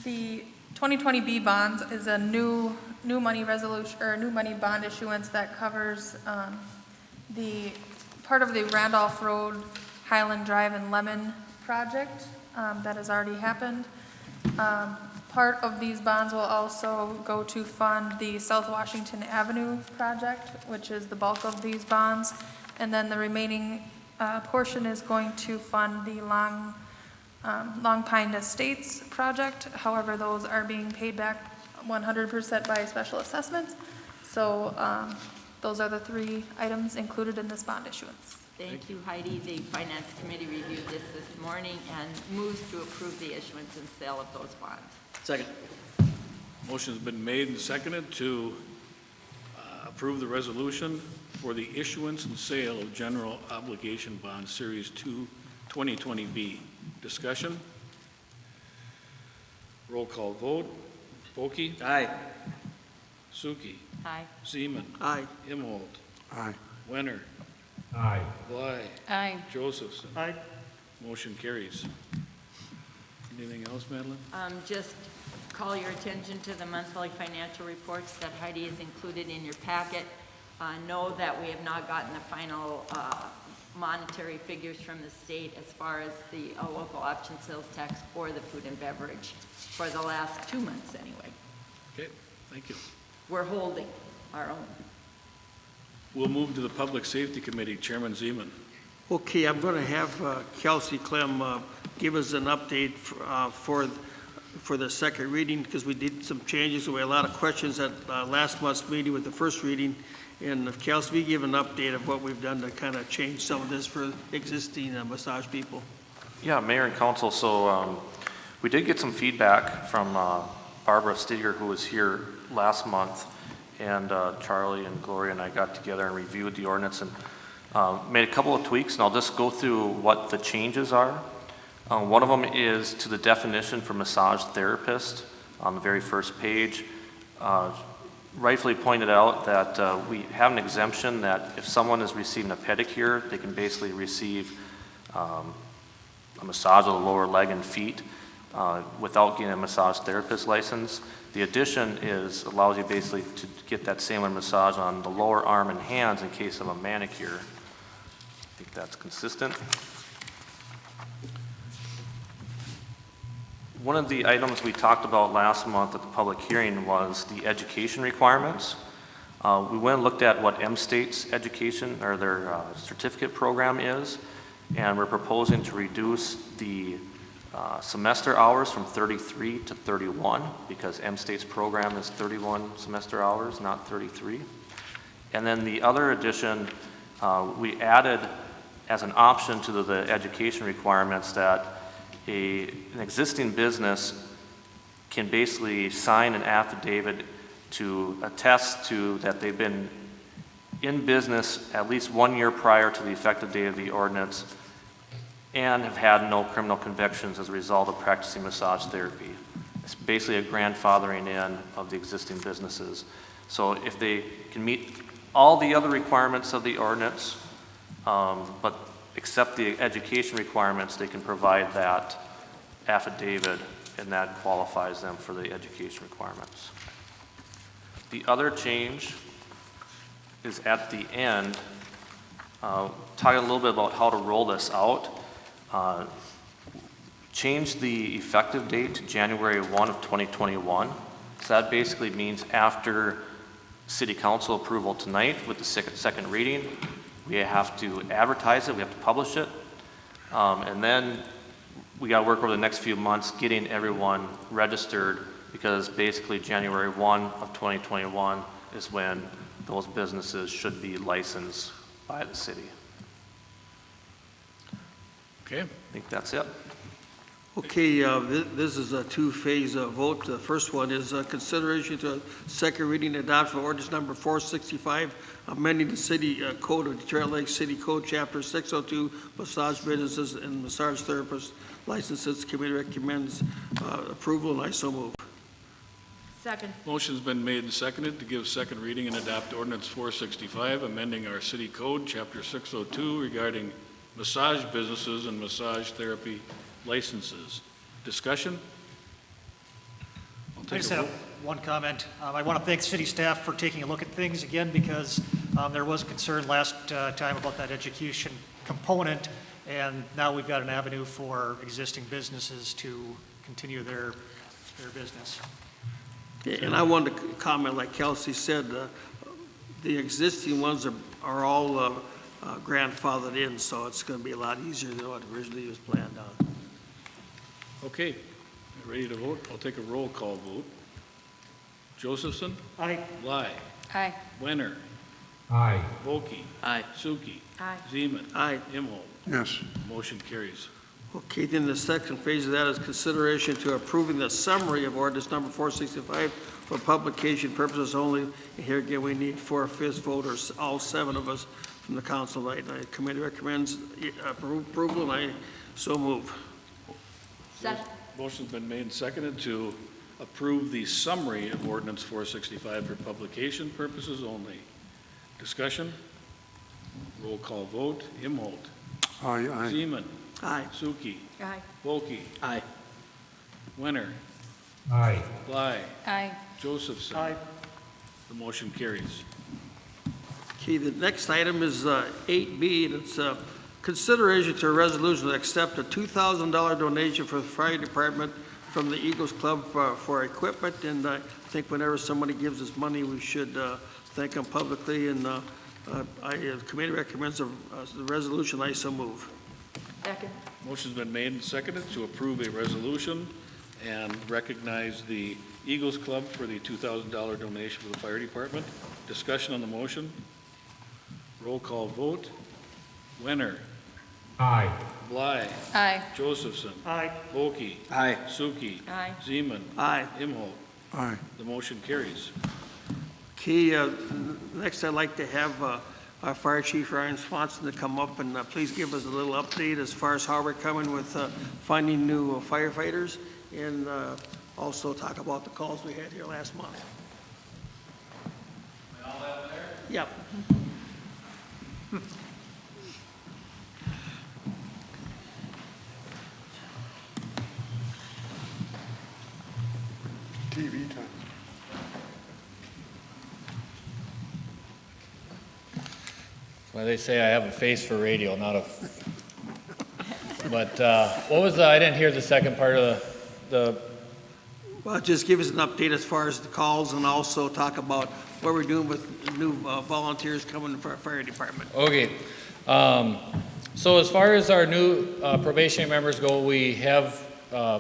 S19: The 2020B bonds is a new money resolution, or new money bond issuance that covers the part of the Randolph Road, Highland Drive, and Lemon project that has already happened. Part of these bonds will also go to fund the South Washington Avenue project, which is the bulk of these bonds. And then the remaining portion is going to fund the Long Pine Estates project. However, those are being paid back 100% by special assessments. So those are the three items included in this bond issuance.
S15: Thank you, Heidi. The Finance Committee reviewed this morning and moves to approve the issuance and sale of those bonds.
S14: Second.
S1: Motion's been made and seconded to approve the resolution for the issuance and sale of general obligation bond Series 2 2020B. Discussion? Roll call vote. Bulke?
S14: Aye.
S1: Suki?
S15: Aye.
S1: Seaman?
S2: Aye.
S1: Imholt?
S3: Aye.
S1: Wenner?
S12: Aye.
S1: Bly?
S13: Aye.
S1: Josephson?
S16: Aye.
S1: Motion carries. Anything else, Madeline?
S15: Just call your attention to the monthly financial reports that Heidi has included in your packet. Know that we have not gotten the final monetary figures from the state as far as the local option sales tax or the food and beverage for the last 2 months anyway.
S1: Okay, thank you.
S15: We're holding our own.
S1: We'll move to the Public Safety Committee. Chairman Zeman.
S2: Okay, I'm going to have Kelsey Clem give us an update for the second reading, because we did some changes. We had a lot of questions at last month's meeting with the first reading. And if Kelsey, we give an update of what we've done to kind of change some of this for existing massage people.
S7: Yeah, Mayor and Council, so we did get some feedback from Barbara Stiger, who was here last month, and Charlie and Gloria and I got together and reviewed the ordinance and made a couple of tweaks, and I'll just go through what the changes are. One of them is to the definition for massage therapist on the very first page. Rightfully pointed out that we have an exemption that if someone is receiving a pedicure, they can basically receive a massage of the lower leg and feet without getting a massage therapist license. The addition allows you basically to get that similar massage on the lower arm and hands in case of a manicure. I think that's consistent. One of the items we talked about last month at the public hearing was the education requirements. We went and looked at what M-State's education or their certificate program is, and we're proposing to reduce the semester hours from 33 to 31 because M-State's program is 31 semester hours, not 33. And then the other addition, we added as an option to the education requirements that an existing business can basically sign an affidavit to attest to that they've been in business at least 1 year prior to the effective date of the ordinance and have had no criminal convictions as a result of practicing massage therapy. It's basically a grandfathering in of the existing businesses. So if they can meet all the other requirements of the ordinance, but accept the education requirements, they can provide that affidavit, and that qualifies them for the education requirements. The other change is at the end, talking a little bit about how to roll this out. Change the effective date to January 1 of 2021. So that basically means after City Council approval tonight with the second reading, we have to advertise it, we have to publish it, and then we got to work over the next few months getting everyone registered, because basically January 1 of 2021 is when those businesses should be licensed by the city.
S1: Okay.
S7: I think that's it.
S2: Okay, this is a two-phase vote. The first one is consideration to second reading adoption of ordinance number 465, amending the city code of Detroit Lake City Code, Chapter 602, massage businesses and massage therapists licenses. Committee recommends approval, and I so move.
S15: Second.
S1: Motion's been made and seconded to give second reading and adopt ordinance 465, amending our city code, chapter 602, regarding massage businesses and massage therapy licenses. Discussion?
S16: I just have one comment. I want to thank city staff for taking a look at things again, because there was concern last time about that education component, and now we've got an avenue for existing businesses to continue their business.
S2: And I wanted to comment, like Kelsey said, the existing ones are all grandfathered in, so it's going to be a lot easier than what originally was planned on.
S1: Okay, ready to vote? I'll take a roll call vote. Josephson?
S16: Aye.
S1: Bly?
S15: Aye.
S1: Wenner?
S5: Aye.
S1: Volkey?
S14: Aye.
S1: Suki?
S15: Aye.
S1: Zeman?
S2: Aye.
S1: Imhoff?
S3: Yes.
S1: Motion carries.
S2: Okay, then the second phase of that is consideration to approving the summary of ordinance number 465 for publication purposes only. And here again, we need 4/5 voters, all 7 of us from the council tonight. The committee recommends approval, and I so move.
S15: Second.
S1: Motion's been made and seconded to approve the summary of ordinance 465 for publication purposes only. Discussion? Roll call vote. Imhoff?
S3: Aye, aye.
S1: Zeman?
S2: Aye.
S1: Suki?
S15: Aye.
S1: Volkey?
S14: Aye.
S1: Wenner?
S5: Aye.
S1: Bly?
S15: Aye.
S1: Josephson?
S16: Aye.
S1: The motion carries.
S2: Okay, the next item is 8B, and it's consideration to a resolution to accept a $2,000 donation for the fire department from the Eagles Club for equipment. And I think whenever somebody gives us money, we should thank them publicly. And the committee recommends the resolution. I so move.
S15: Second.
S1: Motion's been made and seconded to approve a resolution and recognize the Eagles Club for the $2,000 donation for the fire department. Discussion on the motion. Roll call vote. Wenner?
S5: Aye.
S1: Bly?
S15: Aye.
S1: Josephson?
S16: Aye.
S1: Volkey?
S14: Aye.
S1: Suki?
S15: Aye.
S1: Zeman?
S2: Aye.
S1: Imhoff?
S3: Aye.
S1: The motion carries.
S2: Okay, next I'd like to have our Fire Chief Ryan Swanson to come up and please give us a little update as far as how we're coming with finding new firefighters, and also talk about the calls we had here last month. Yep.
S3: TV time.
S20: Well, they say I have a face for radio, not a... But what was the, I didn't hear the second part of the...
S2: Well, just give us an update as far as the calls, and also talk about what we're doing with new volunteers coming for our fire department.
S20: Okay. So as far as our new probationary members go, we have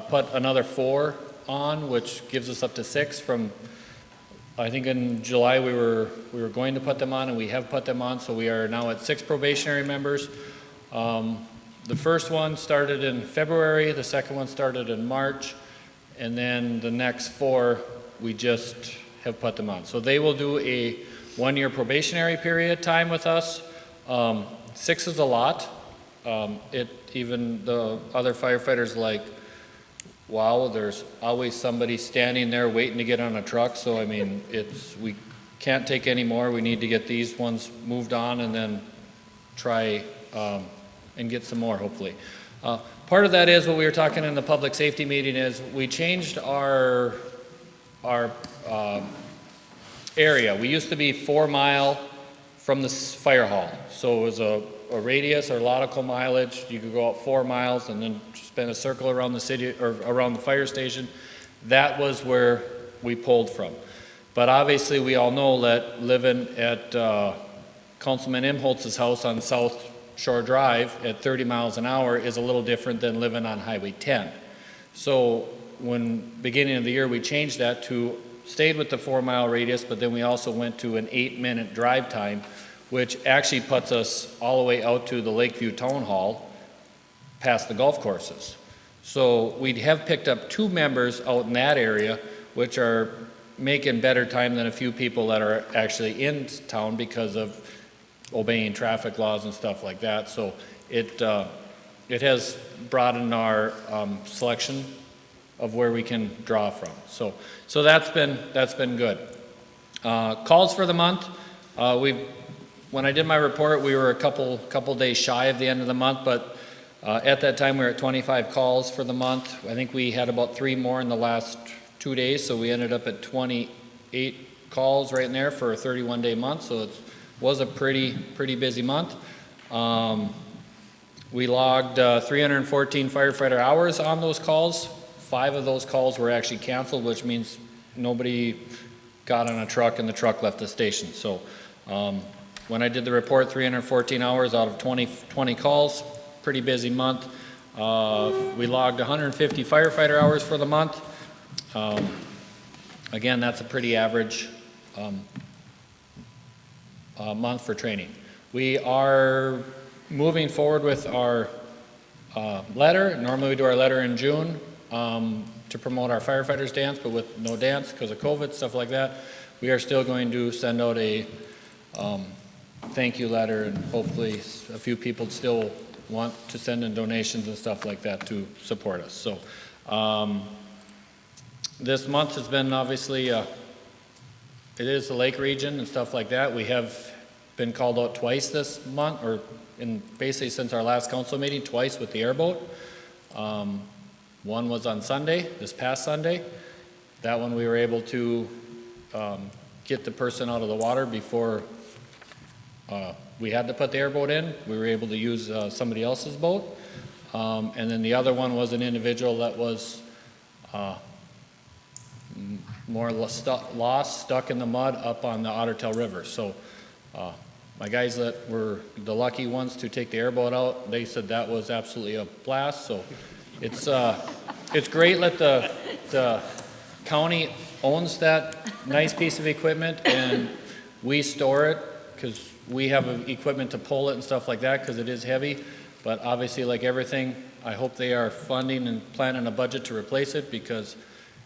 S20: put another 4 on, which gives us up to 6 from... I think in July we were going to put them on, and we have put them on, so we are now at 6 probationary members. The first one started in February, the second one started in March, and then the next 4 we just have put them on. So they will do a 1-year probationary period time with us. 6 is a lot. Even the other firefighters like, wow, there's always somebody standing there waiting to get on a truck. So, I mean, we can't take any more. We need to get these ones moved on and then try and get some more, hopefully. Part of that is what we were talking in the public safety meeting is we changed our area. We used to be 4 mile from the fire hall. So it was a radius or nautical mileage. You could go out 4 miles and then spin a circle around the city or around the fire station. That was where we pulled from. But obviously we all know that living at Councilman Imholtz's house on South Shore Drive at 30 miles an hour is a little different than living on Highway 10. So when beginning of the year we changed that to stayed with the 4 mile radius, but then we also went to an 8-minute drive time, which actually puts us all the way out to the Lakeview Town Hall past the golf courses. So we have picked up 2 members out in that area, which are making better time than a few people that are actually in town because of obeying traffic laws and stuff like that. So it has broadened our selection of where we can draw from. So that's been good. Calls for the month, when I did my report, we were a couple days shy of the end of the month, but at that time we were at 25 calls for the month. I think we had about 3 more in the last 2 days, so we ended up at 28 calls right in there for a 31-day month, so it was a pretty busy month. We logged 314 firefighter hours on those calls. 5 of those calls were actually canceled, which means nobody got on a truck and the truck left the station. So when I did the report, 314 hours out of 20 calls, pretty busy month. We logged 150 firefighter hours for the month. Again, that's a pretty average month for training. We are moving forward with our letter. Normally we do our letter in June to promote our firefighters dance, but with no dance because of COVID, stuff like that. We are still going to send out a thank you letter, and hopefully a few people still want to send in donations and stuff like that to support us. So this month has been obviously, it is the lake region and stuff like that. We have been called out twice this month, or basically since our last council meeting, twice with the airboat. One was on Sunday, this past Sunday. That one we were able to get the person out of the water before we had to put the airboat in. We were able to use somebody else's boat. And then the other one was an individual that was more or less lost, stuck in the mud up on the Ottertail River. So my guys that were the lucky ones to take the airboat out, they said that was absolutely a blast. So it's great that the county owns that nice piece of equipment and we store it because we have equipment to pull it and stuff like that because it is heavy. But obviously, like everything, I hope they are funding and planning a budget to replace it because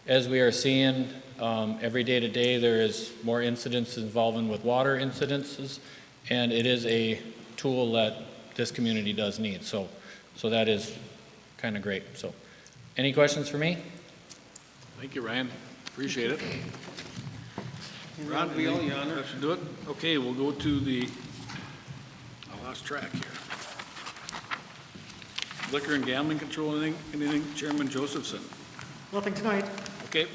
S20: as we are seeing every day to day, there is more incidents involving with water incidences, and it is a tool that this community does need. So that is kind of great. So any questions for me?
S1: Thank you, Ryan. Appreciate it.
S2: Ron, we all, Your Honor.
S1: That should do it. Okay, we'll go to I lost track here. Liquor and gambling control, anything? Chairman Josephson.
S16: Nothing tonight.
S1: Okay.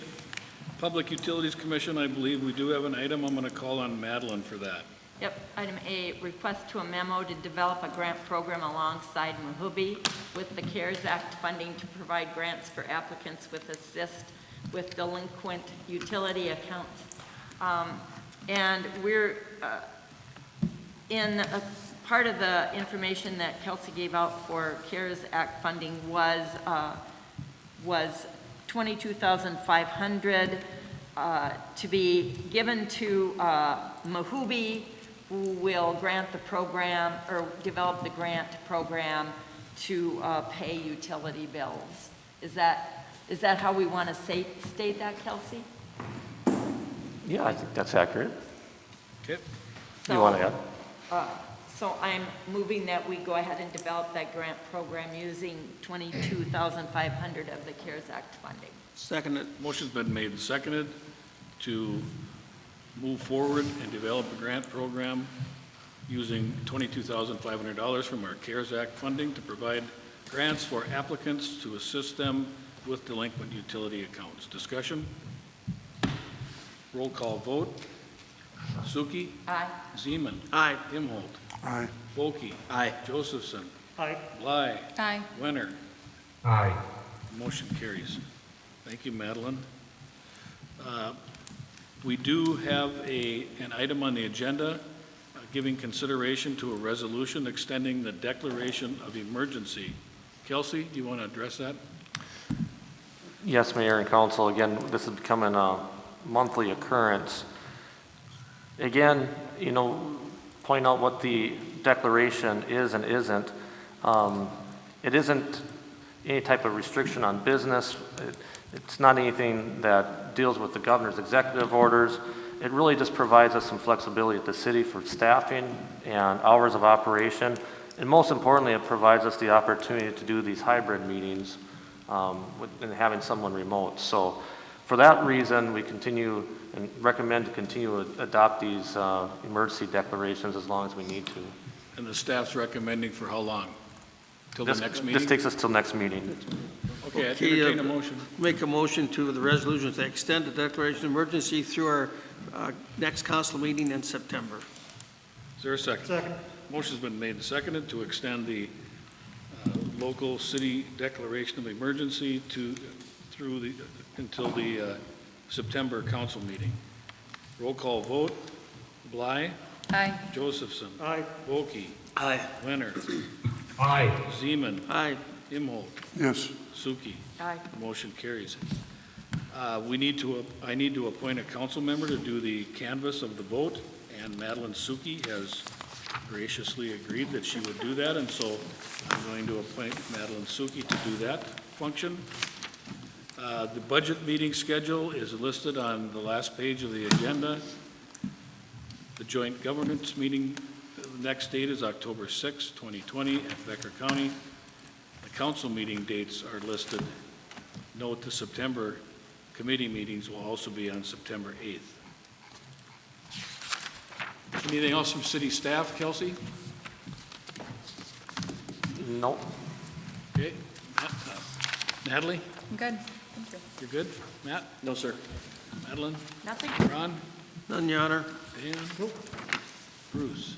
S1: Public Utilities Commission, I believe we do have an item. I'm going to call on Madeline for that.
S15: Yep, item A, request to a memo to develop a grant program alongside Mahubi with the CARES Act funding to provide grants for applicants with assist with delinquent utility accounts. And we're in a part of the information that Kelsey gave out for CARES Act funding was $22,500 to be given to Mahubi, who will grant the program or develop the grant program to pay utility bills. Is that how we want to state that, Kelsey?
S7: Yeah, I think that's accurate.
S1: Okay.
S7: You want to add?
S15: So I'm moving that we go ahead and develop that grant program using $22,500 of the CARES Act funding.
S2: Seconded.
S1: Motion's been made and seconded to move forward and develop a grant program using $22,500 from our CARES Act funding to provide grants for applicants to assist them with delinquent utility accounts. Discussion? Roll call vote. Suki?
S15: Aye.
S1: Zeman?
S2: Aye.
S1: Imholt?
S3: Aye.
S1: Volkey?
S14: Aye.
S1: Josephson?
S16: Aye.
S1: Bly?
S19: Aye.
S1: Wenner?
S5: Aye.
S1: Motion carries. Thank you, Madeline. We do have an item on the agenda giving consideration to a resolution extending the declaration of emergency. Kelsey, do you want to address that?
S7: Yes, Mayor and Council. Again, this is becoming a monthly occurrence. Again, point out what the declaration is and isn't. It isn't any type of restriction on business. It's not anything that deals with the governor's executive orders. It really just provides us some flexibility at the city for staffing and hours of operation. And most importantly, it provides us the opportunity to do these hybrid meetings and having someone remote. So for that reason, we continue and recommend to continue to adopt these emergency declarations as long as we need to.
S1: And the staff's recommending for how long? Till the next meeting?
S7: This takes us till next meeting.
S1: Okay, I entertain a motion.
S2: Make a motion to the resolution to extend the declaration of emergency through our next council meeting in September.
S1: Is there a second?
S16: Second.
S1: Motion's been made and seconded to extend the local city declaration of emergency until the September council meeting. Roll call vote. Bly.
S19: Aye.
S1: Josephson.
S16: Aye.
S1: Wolke.
S14: Aye.
S1: Leonard.
S17: Aye.
S1: Zeman.
S2: Aye.
S1: Imholt.
S3: Yes.
S1: Suki.
S15: Aye.
S1: Motion carries. I need to appoint a council member to do the canvass of the vote, and Madeline Suki has graciously agreed that she would do that, and so I'm going to appoint Madeline Suki to do that function. The budget meeting schedule is listed on the last page of the agenda. The joint governance meeting, the next date is October 6, 2020 at Becker County. The council meeting dates are listed. Note the September committee meetings will also be on September 8th. Anything else from city staff, Kelsey?
S7: No.
S1: Okay. Natalie,
S19: I'm good. Thank you.
S1: you're good? Matt?
S14: No, sir.
S1: Madeline?
S15: Nothing?
S1: Ron?
S2: None, Your Honor.
S1: Dan? Bruce?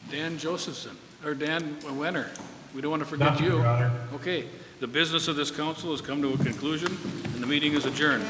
S1: Dan Josephson, or Dan Wenner. We don't want to forget
S5: Nothing,
S1: you.
S5: Your Honor.
S1: Okay. The business of this council has come to a conclusion, and the meeting is adjourned.